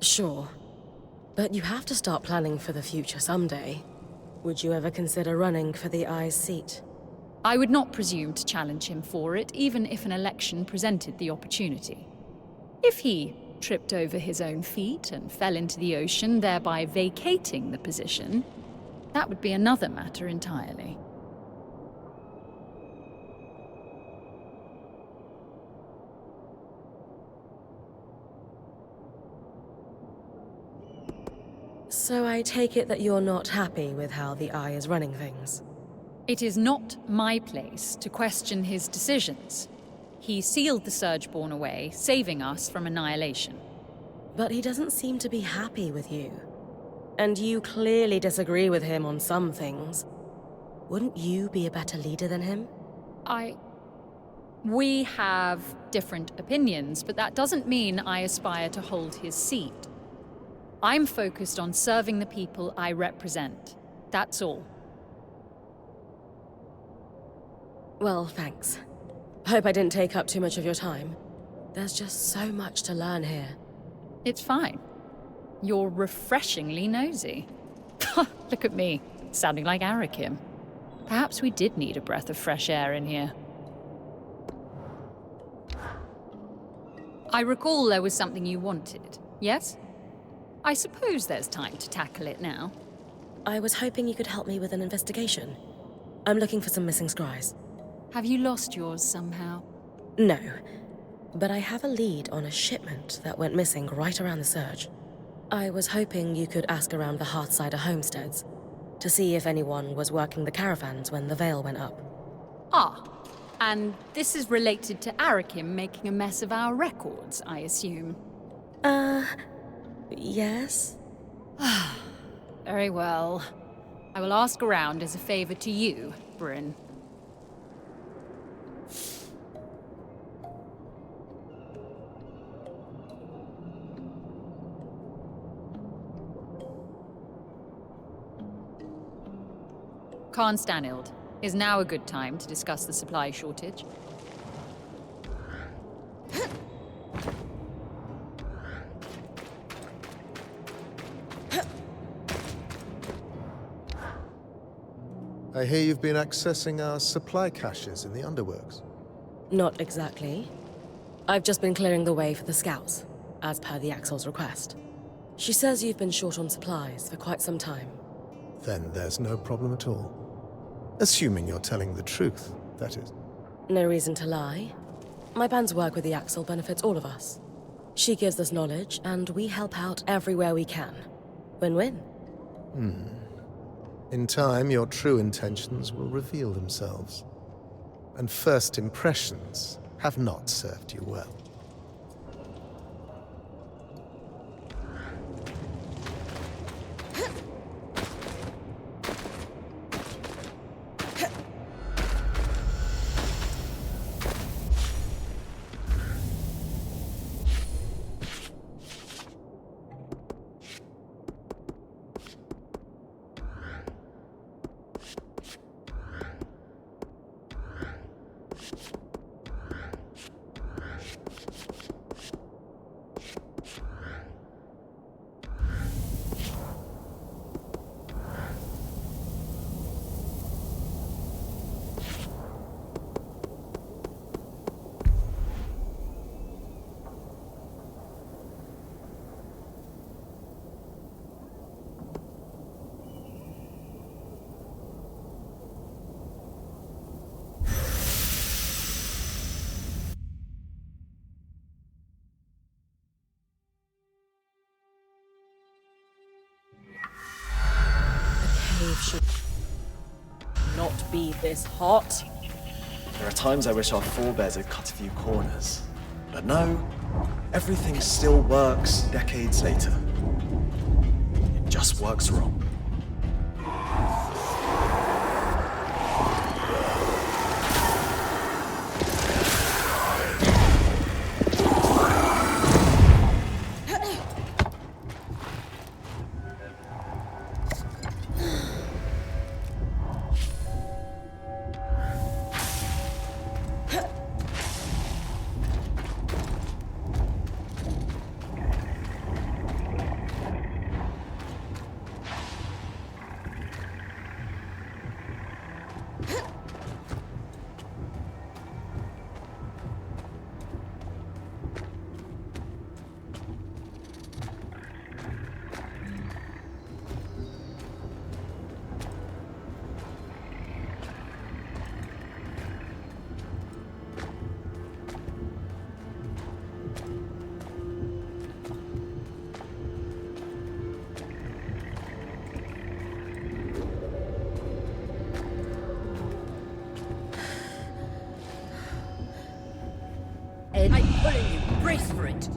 Sure. But you have to start planning for the future someday. Would you ever consider running for the Eye's seat? I would not presume to challenge him for it, even if an election presented the opportunity. If he tripped over his own feet and fell into the ocean, thereby vacating the position, that would be another matter entirely. So I take it that you're not happy with how the Eye is running things? It is not my place to question his decisions. He sealed the Surgeborn away, saving us from annihilation. But he doesn't seem to be happy with you. And you clearly disagree with him on some things. Wouldn't you be a better leader than him? We have different opinions, but that doesn't mean I aspire to hold his seat. I'm focused on serving the people I represent. That's all. Well, thanks. Hope I didn't take up too much of your time. There's just so much to learn here. It's fine. You're refreshingly nosy. Look at me, sounding like Arakim. Perhaps we did need a breath of fresh air in here. I recall there was something you wanted, yes? I suppose there's time to tackle it now. I was hoping you could help me with an investigation. I'm looking for some missing scries. Have you lost yours somehow? No, but I have a lead on a shipment that went missing right around the surge. I was hoping you could ask around the Hearthsider homesteads to see if anyone was working the caravans when the veil went up. Ah, and this is related to Arakim making a mess of our records, I assume. Yes? Very well. I will ask around as a favor to you, Bryn. Khan Stanild, is now a good time to discuss the supply shortage? I hear you've been accessing our supply caches in the underworks. Not exactly. I've just been clearing the way for the scouts, as per the Axel's request. She says you've been short on supplies for quite some time. Then there's no problem at all. Assuming you're telling the truth, that is. No reason to lie. My band's work with the Axel benefits all of us. She gives us knowledge, and we help out everywhere we can. Win-win. In time, your true intentions will reveal themselves. And first impressions have not served you well. Cave should not be this hot. There are times I wish our forebears had cut a few corners. But no, everything still works decades later. It just works wrong. I'm pulling you. Brace for it.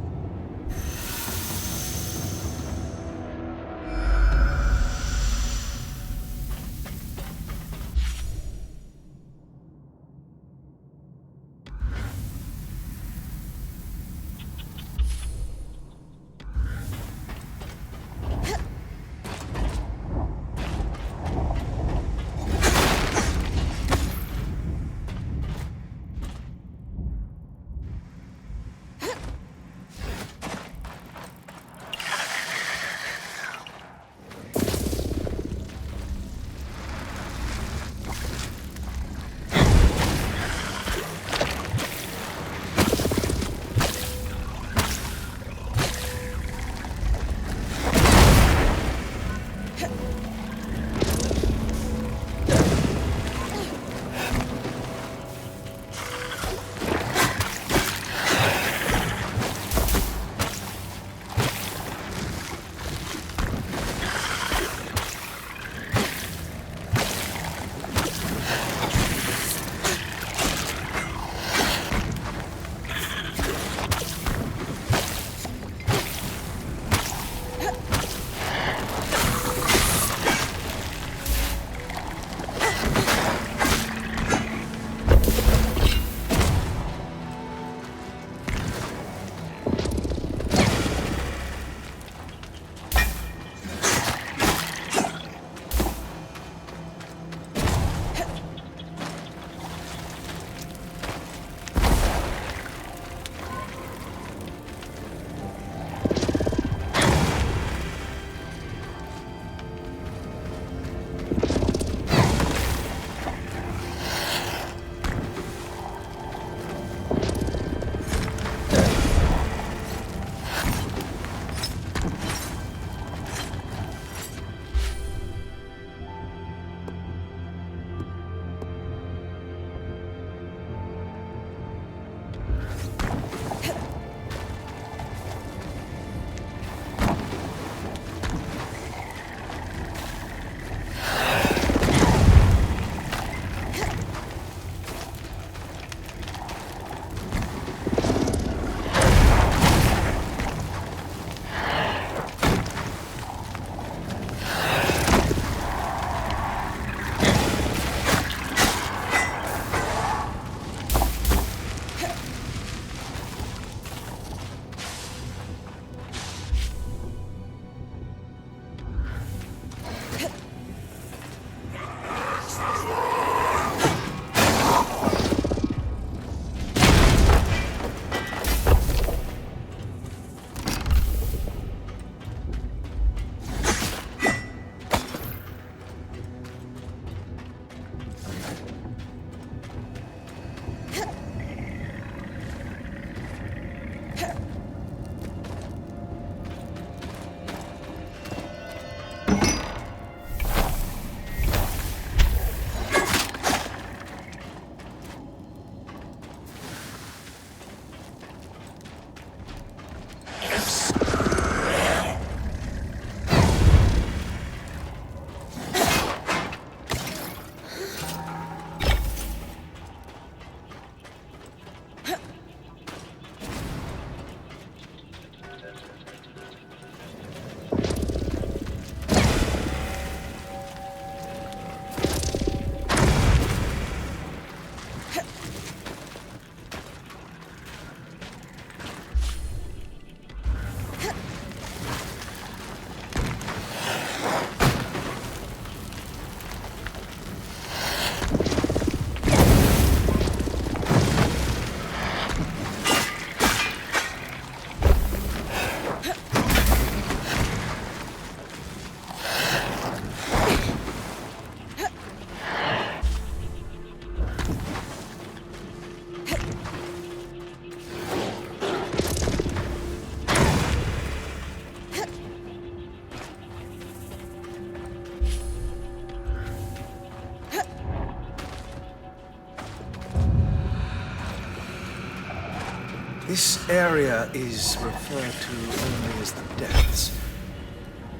This area is referred to only as the depths.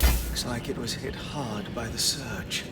Looks like it was hit hard by the surge.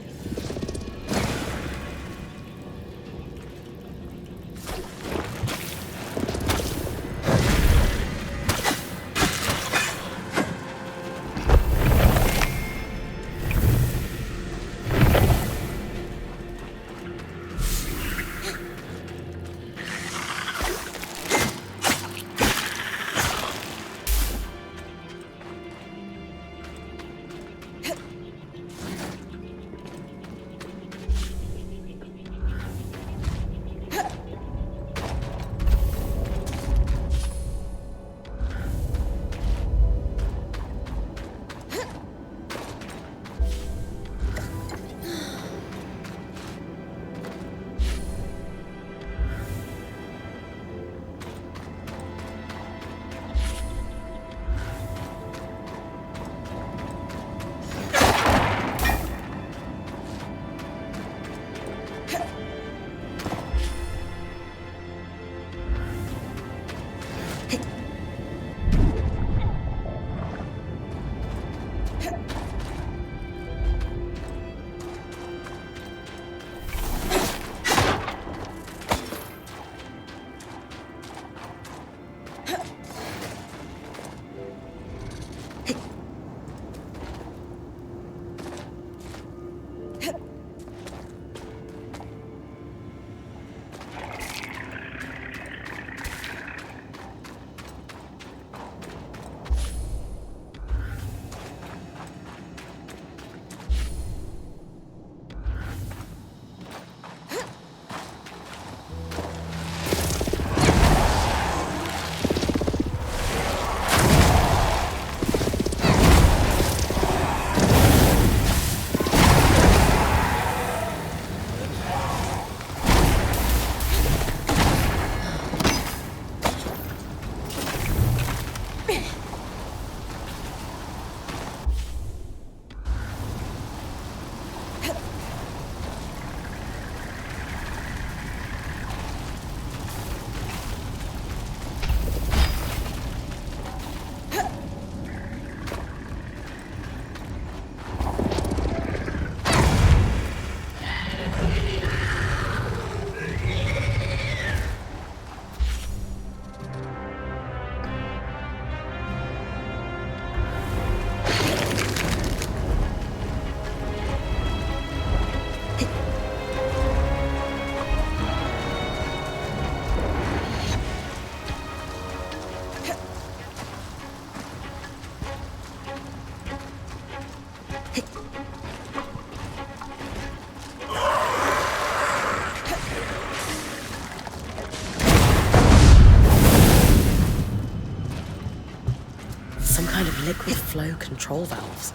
Some kind of liquid flow control valves.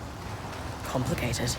Complicated.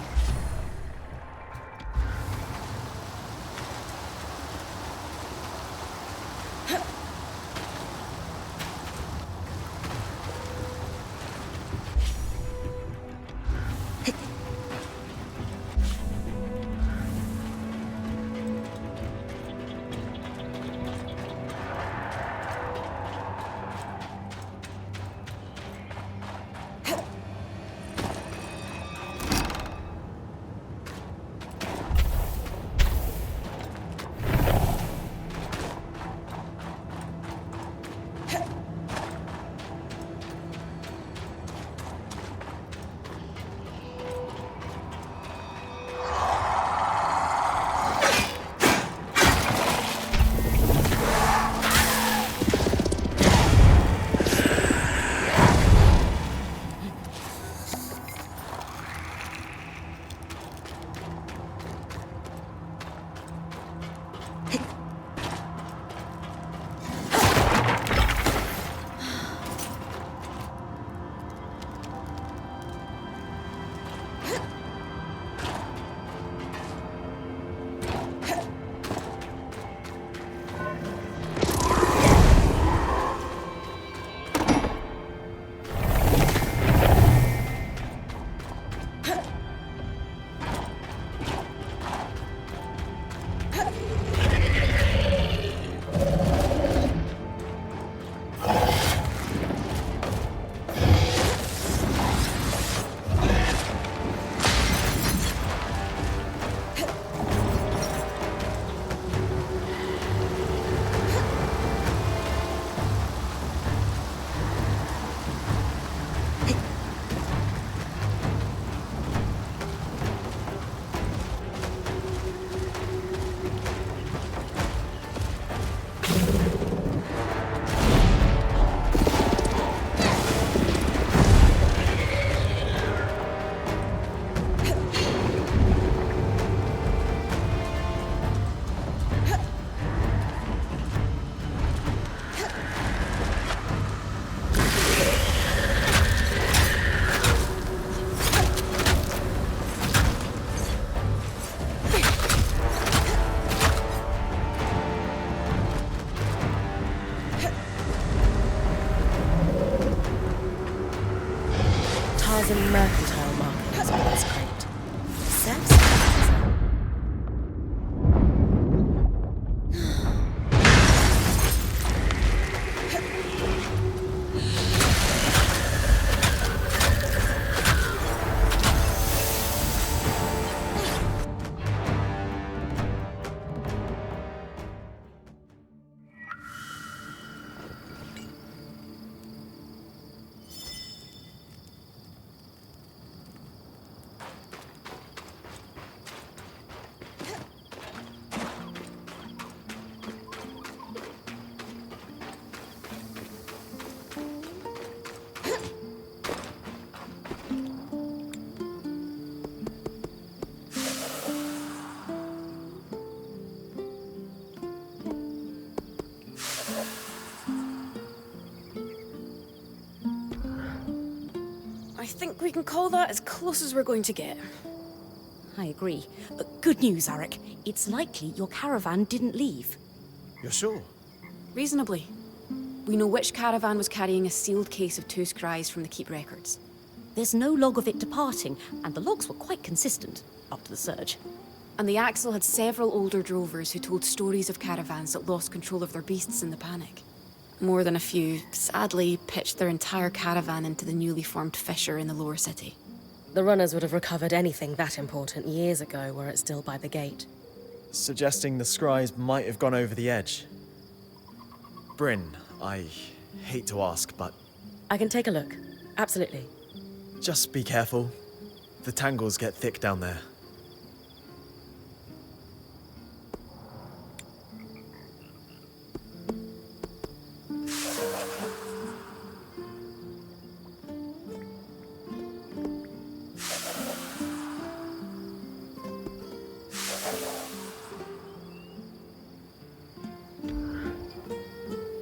think we can call that as close as we're going to get. I agree. But good news, Arik. It's likely your caravan didn't leave. You're sure? Reasonably. We know which caravan was carrying a sealed case of two scries from the Keep records. There's no log of it departing, and the logs were quite consistent, up to the surge. And the Axel had several older drovers who told stories of caravans that lost control of their beasts in the panic. More than a few, sadly, pitched their entire caravan into the newly formed fissure in the lower city. The runners would have recovered anything that important years ago were it still by the gate. Suggesting the scries might have gone over the edge. Bryn, I hate to ask, but I can take a look. Absolutely. just be careful. The tangles get thick down there.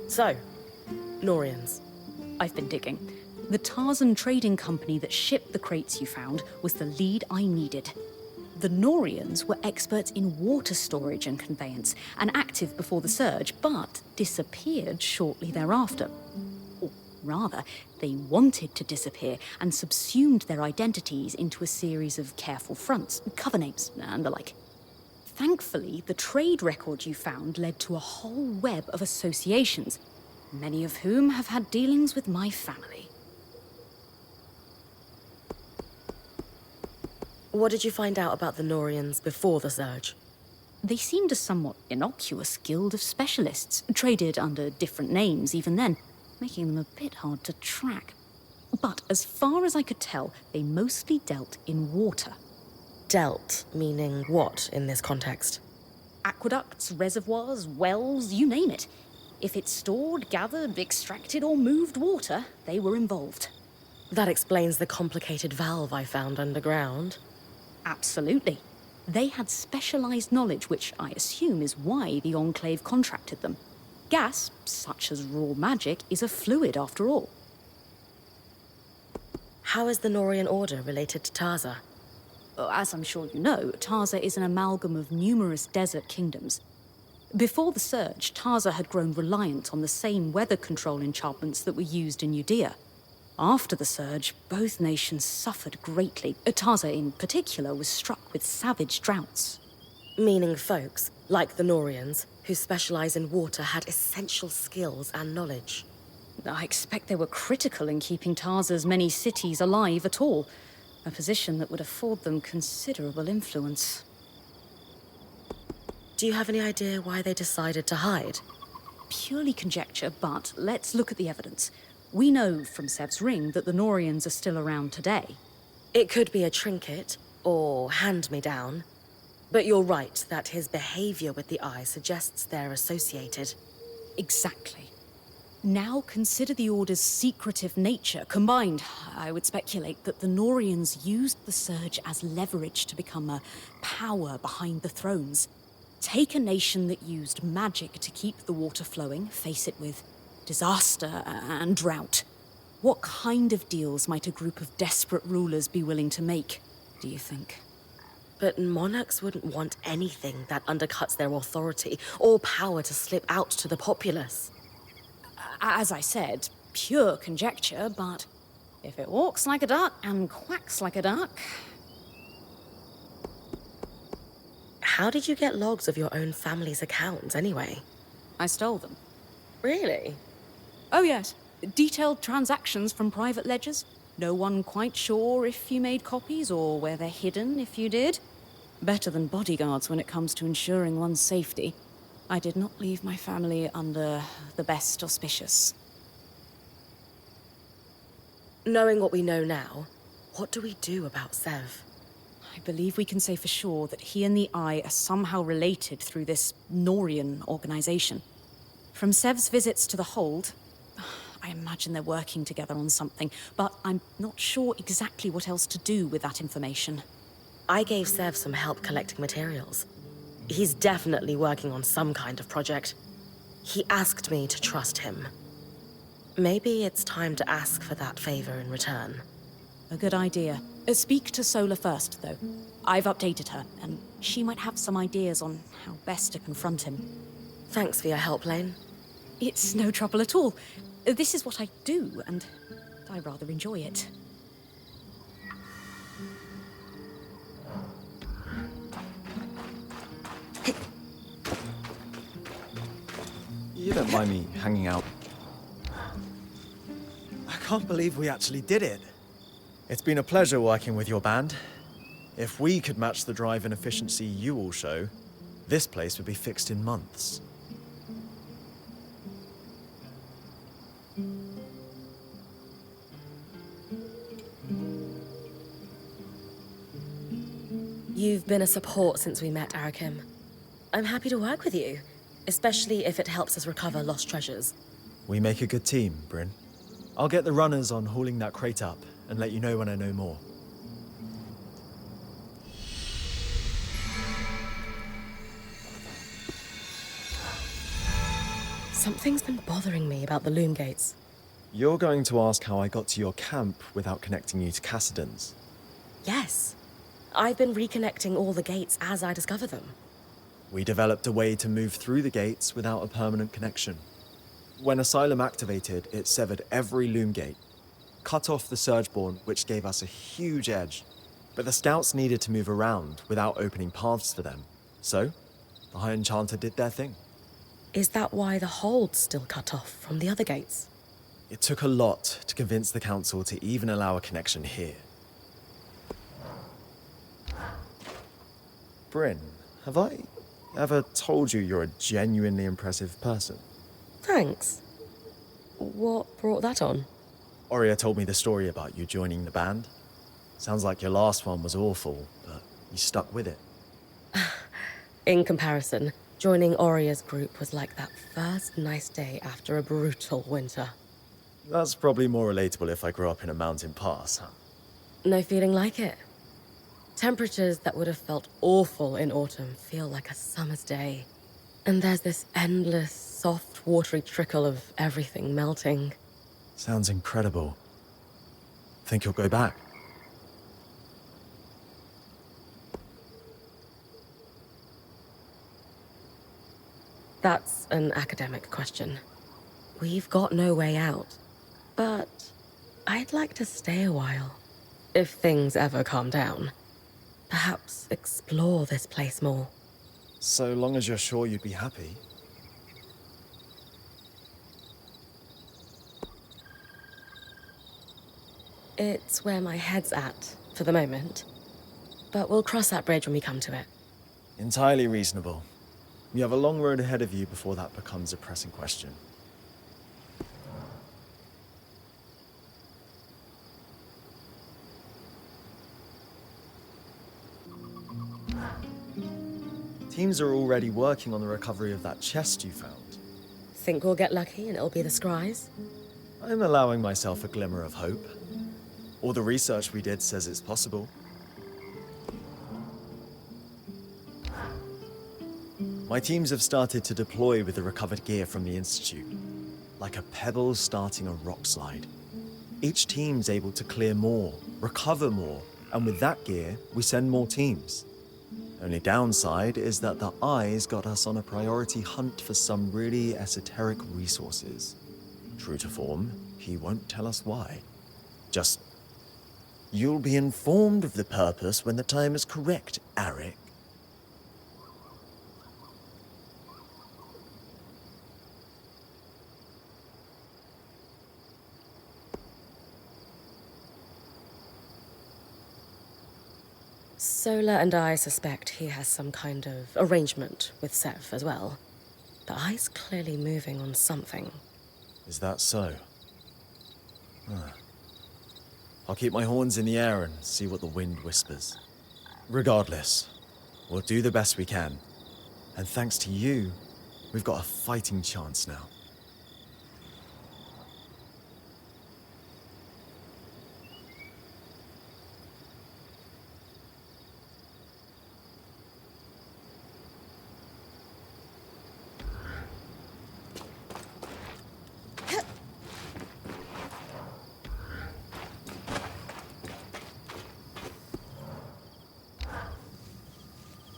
So, Norians. I've been digging. The Tarzan trading company that shipped the crates you found was the lead I needed. The Norians were experts in water storage and conveyance, and active before the surge, but disappeared shortly thereafter. Or rather, they wanted to disappear and subsumed their identities into a series of careful fronts, cover names, and the like. Thankfully, the trade record you found led to a whole web of associations, many of whom have had dealings with my family. What did you find out about the Norians before the surge? They seemed a somewhat innocuous guild of specialists, traded under different names even then, making them a bit hard to track. But as far as I could tell, they mostly dealt in water. Dealt, meaning what in this context? Aqueducts, reservoirs, wells, you name it. If it stored, gathered, extracted, or moved water, they were involved. That explains the complicated valve I found underground. Absolutely. They had specialized knowledge, which I assume is why the Enclave contracted them. Gas, such as raw magic, is a fluid after all. How is the Norian Order related to Tarza? As I'm sure you know, Tarza is an amalgam of numerous desert kingdoms. Before the surge, Tarza had grown reliant on the same weather control enchantments that were used in Judea. After the surge, both nations suffered greatly. Tarza in particular was struck with savage droughts. Meaning folks, like the Norians, who specialize in water had essential skills and knowledge. I expect they were critical in keeping Tarza's many cities alive at all, a position that would afford them considerable influence. Do you have any idea why they decided to hide? Purely conjecture, but let's look at the evidence. We know from Sev's ring that the Norians are still around today. It could be a trinket, or hand-me-down. But you're right that his behavior with the eye suggests they're associated. Exactly. Now consider the Order's secretive nature. Combined, I would speculate that the Norians used the surge as leverage to become a power behind the thrones. Take a nation that used magic to keep the water flowing, face it with disaster and drought. What kind of deals might a group of desperate rulers be willing to make, do you think? But monarchs wouldn't want anything that undercuts their authority or power to slip out to the populace. As I said, pure conjecture, but if it walks like a duck and quacks like a duck... How did you get logs of your own family's accounts, anyway? I stole them. Really? Oh yes, detailed transactions from private ledgers. No one quite sure if you made copies or where they're hidden if you did. Better than bodyguards when it comes to ensuring one's safety. I did not leave my family under the best auspicious. Knowing what we know now, what do we do about Sev? I believe we can say for sure that he and the Eye are somehow related through this Norian organization. From Sev's visits to the Hold, I imagine they're working together on something, but I'm not sure exactly what else to do with that information. I gave Sev some help collecting materials. He's definitely working on some kind of project. He asked me to trust him. Maybe it's time to ask for that favor in return. A good idea. Speak to Sola first, though. I've updated her, and she might have some ideas on how best to confront him. Thanks for your help, Lane. It's no trouble at all. This is what I do, and I rather enjoy it. You don't mind me hanging out? I can't believe we actually did it. It's been a pleasure working with your band. If we could match the drive and efficiency you all show, this place would be fixed in months. You've been a support since we met, Arakim. I'm happy to work with you, especially if it helps us recover lost treasures. We make a good team, Bryn. I'll get the runners on hauling that crate up and let you know when I know more. Something's been bothering me about the loom gates. You're going to ask how I got to your camp without connecting you to Cassidon's. Yes. I've been reconnecting all the gates as I discover them. We developed a way to move through the gates without a permanent connection. When Asylum activated, it severed every loom gate, cut off the Surgeborn, which gave us a huge edge. But the scouts needed to move around without opening paths for them. So, the High Enchanter did their thing. Is that why the hold's still cut off from the other gates? It took a lot to convince the Council to even allow a connection here. Bryn, have I ever told you you're a genuinely impressive person? Thanks. What brought that on? Oria told me the story about you joining the band. Sounds like your last one was awful, but you stuck with it. In comparison, joining Oria's group was like that first nice day after a brutal winter. That's probably more relatable if I grew up in a mountain pass, huh? No feeling like it. Temperatures that would have felt awful in autumn feel like a summer's day. And there's this endless, soft, watery trickle of everything melting. Sounds incredible. Think you'll go back? That's an academic question. We've got no way out. But I'd like to stay a while. If things ever calm down. Perhaps explore this place more. So long as you're sure you'd be happy. It's where my head's at, for the moment. But we'll cross that bridge when we come to it. Entirely reasonable. You have a long road ahead of you before that becomes a pressing question. Teams are already working on the recovery of that chest you found. Think we'll get lucky and it'll be the Scries? I'm allowing myself a glimmer of hope. All the research we did says it's possible. My teams have started to deploy with the recovered gear from the Institute, like a pebble starting a rock slide. Each team's able to clear more, recover more, and with that gear, we send more teams. Only downside is that the Eyes got us on a priority hunt for some really esoteric resources. True to form, he won't tell us why. Just, you'll be informed of the purpose when the time is correct, Arik. Sola and I suspect he has some kind of arrangement with Sev as well. The Eye's clearly moving on something. Is that so? Huh. I'll keep my horns in the air and see what the wind whispers. Regardless, we'll do the best we can. And thanks to you, we've got a fighting chance now.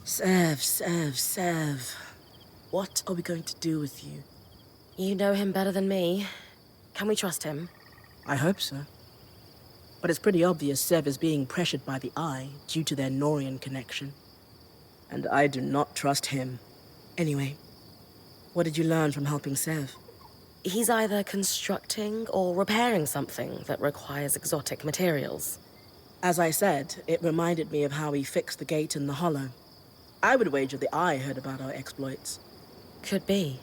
Sev. What are we going to do with you? You know him better than me. Can we trust him? I hope so. But it's pretty obvious Sev is being pressured by the Eye due to their Norian connection. And I do not trust him. Anyway, what did you learn from helping Sev? He's either constructing or repairing something that requires exotic materials. As I said, it reminded me of how he fixed the gate in the Hollow. I would wager the Eye heard about our exploits. Could be.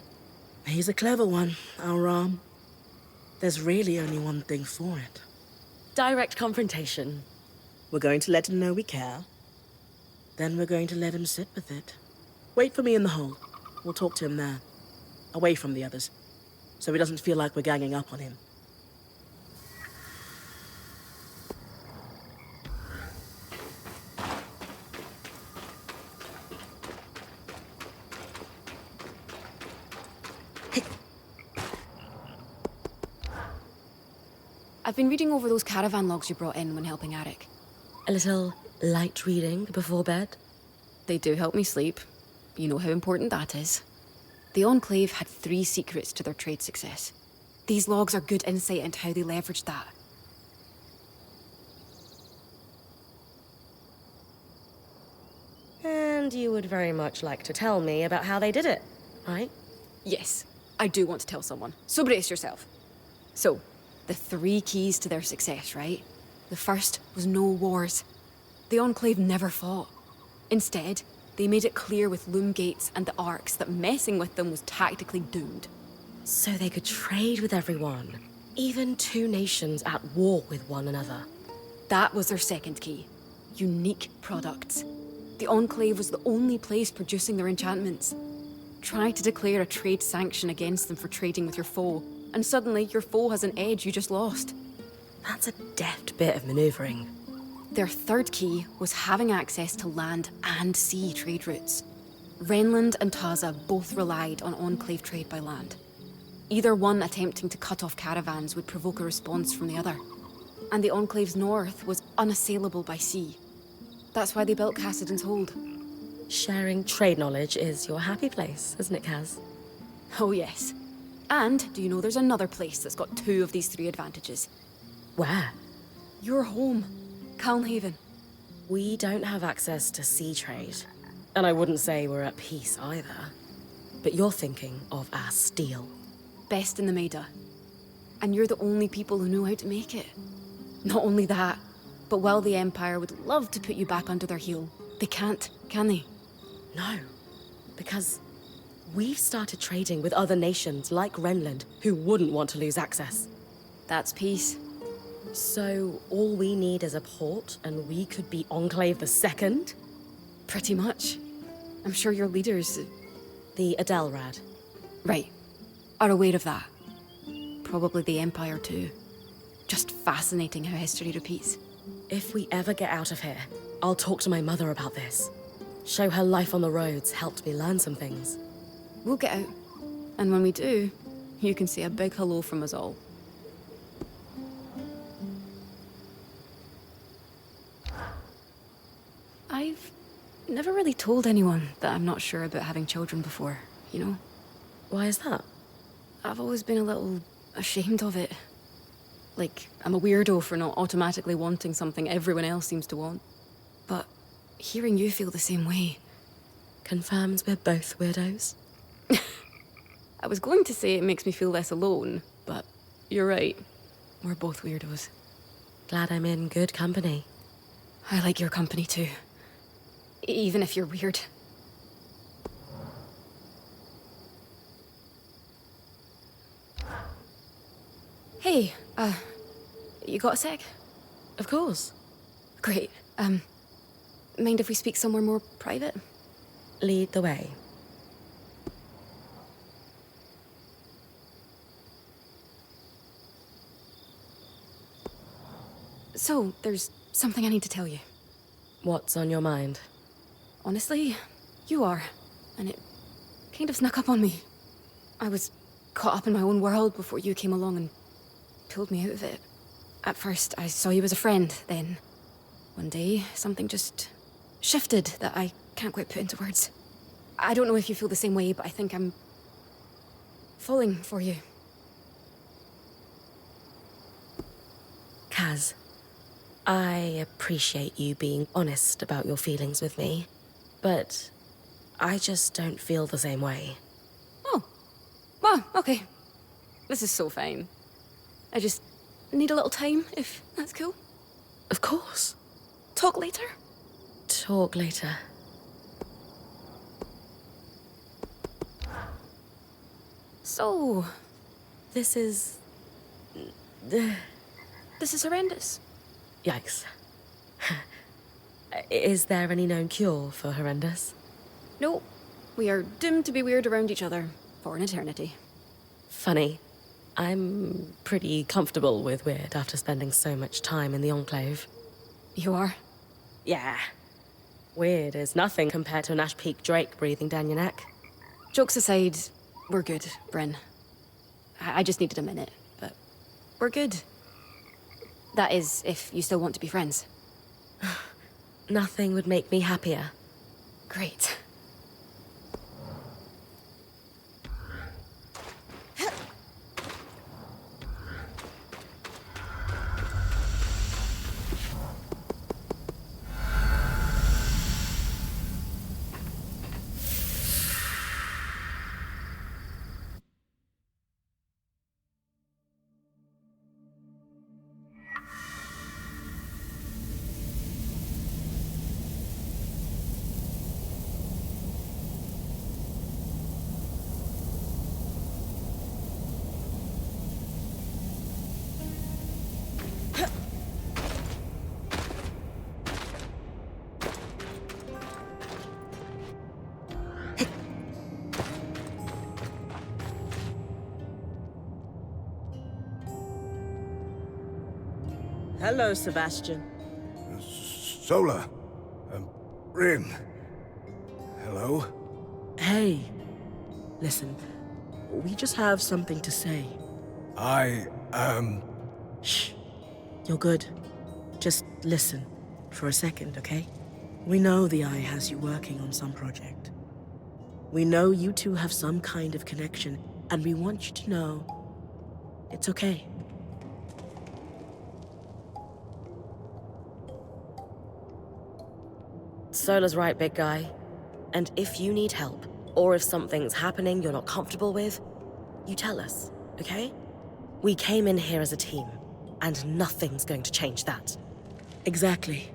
He's a clever one, our Ram. There's really only one thing for it. Direct confrontation. We're going to let him know we care. Then we're going to let him sit with it. Wait for me in the hole. We'll talk to him there. Away from the others. So he doesn't feel like we're ganging up on him. I've been reading over those caravan logs you brought in when helping Arik. A little light reading before bed? They do help me sleep. You know how important that is. The Enclave had 3 secrets to their trade success. These logs are good insight into how they leveraged that. And you would very much like to tell me about how they did it, right? Yes, I do want to tell someone. So brace yourself. So, the 3 keys to their success, right? The first was no wars. The Enclave never fought. Instead, they made it clear with loom gates and the arcs that messing with them was tactically doomed. So they could trade with everyone, even 2 nations at war with one another. That was their second key. Unique products. The Enclave was the only place producing their enchantments. Try to declare a trade sanction against them for trading with your foe, and suddenly your foe has an edge you just lost. That's a deft bit of maneuvering. Their third key was having access to land and sea trade routes. Renland and Taza both relied on Enclave trade by land. Either one attempting to cut off caravans would provoke a response from the other. And the Enclave's north was unassailable by sea. That's why they built Cassidy's Hold. Sharing trade knowledge is your happy place, isn't it, Kaz? Oh yes. And do you know there's another place that's got 2 of these 3 advantages? Where? Your home, Calmhaven. We don't have access to sea trade. And I wouldn't say we're at peace either. But you're thinking of our steel. Best in the Maida. And you're the only people who know how to make it. Not only that, but while the Empire would love to put you back under their heel, they can't, can they? No, because we've started trading with other nations like Renland who wouldn't want to lose access. That's peace. So all we need is a port and we could be Enclave the Second? Pretty much. I'm sure your leaders... The Adelrad. Right. Are aware of that. Probably the Empire too. Just fascinating how history repeats. If we ever get out of here, I'll talk to my mother about this. Show her life on the roads helped me learn some things. We'll get out. And when we do, you can say a big hello from us all. I've never really told anyone that I'm not sure about having children before, you know? Why is that? I've always been a little ashamed of it. Like, I'm a weirdo for not automatically wanting something everyone else seems to want. But hearing you feel the same way... Confirms we're both weirdos. I was going to say it makes me feel less alone, but you're right. We're both weirdos. Glad I'm in good company. I like your company too. Even if you're weird. Hey, you got a sec? Of course. Great. Mind if we speak somewhere more private? Lead the way. So, there's something I need to tell you. What's on your mind? Honestly, you are. And it kind of snuck up on me. I was caught up in my own world before you came along and pulled me out of it. At first, I saw you as a friend, then one day, something just shifted that I can't quite put into words. I don't know if you feel the same way, but I think I'm falling for you. Kaz, I appreciate you being honest about your feelings with me, but I just don't feel the same way. Oh. Well, okay. This is so fine. I just need a little time, if that's cool. Of course. Talk later? Talk later. So, This is... this is horrendous. Yikes. Is there any known cure for horrendous? No, we are doomed to be weird around each other for an eternity. Funny. I'm pretty comfortable with weird after spending so much time in the Enclave. You are? Yeah. Weird is nothing compared to an Ash Peak Drake breathing down your neck. Jokes aside, we're good, Bryn. I just needed a minute, but we're good. That is, if you still want to be friends. Nothing would make me happier. Great. Hello, Sebastian. Sola. Bryn. Hello? Hey. Listen, we just have something to say. Shh. You're good. Just listen for a second, okay? We know the Eye has you working on some project. We know you two have some kind of connection, and we want you to know it's okay. Sola's right, big guy. And if you need help, or if something's happening you're not comfortable with, you tell us, okay? We came in here as a team, and nothing's going to change that. Exactly.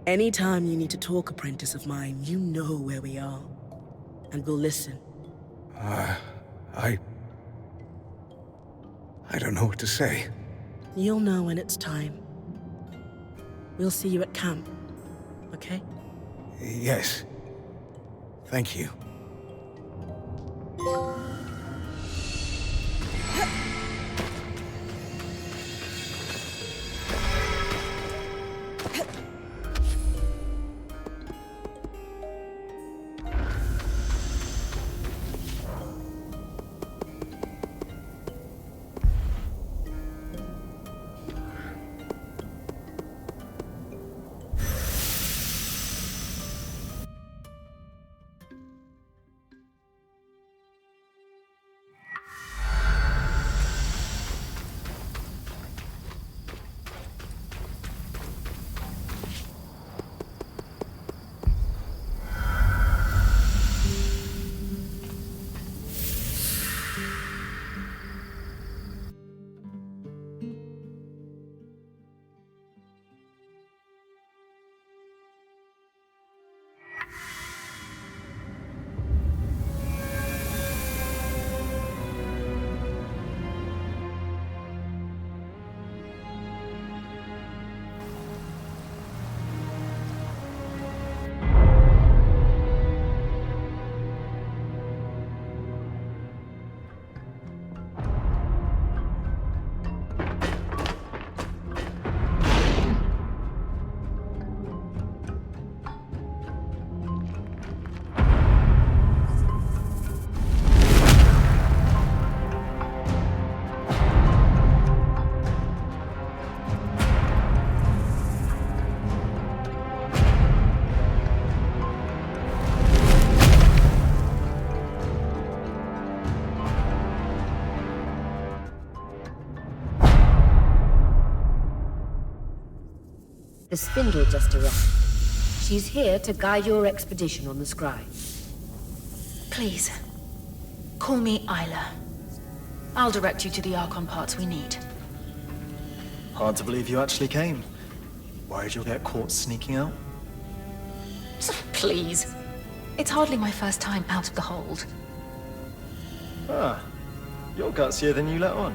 Anytime you need to talk, apprentice of mine, you know where we are. And we'll listen. I don't know what to say. You'll know when it's time. We'll see you at camp, okay? Yes. Thank you. The Spindle just arrived. She's here to guide your expedition on the Scry. Please, call me Isla. I'll direct you to the Archon parts we need. Hard to believe you actually came. Worried you'll get caught sneaking out? Please. It's hardly my first time out of the hold. Ah, you're gutsier than you let on.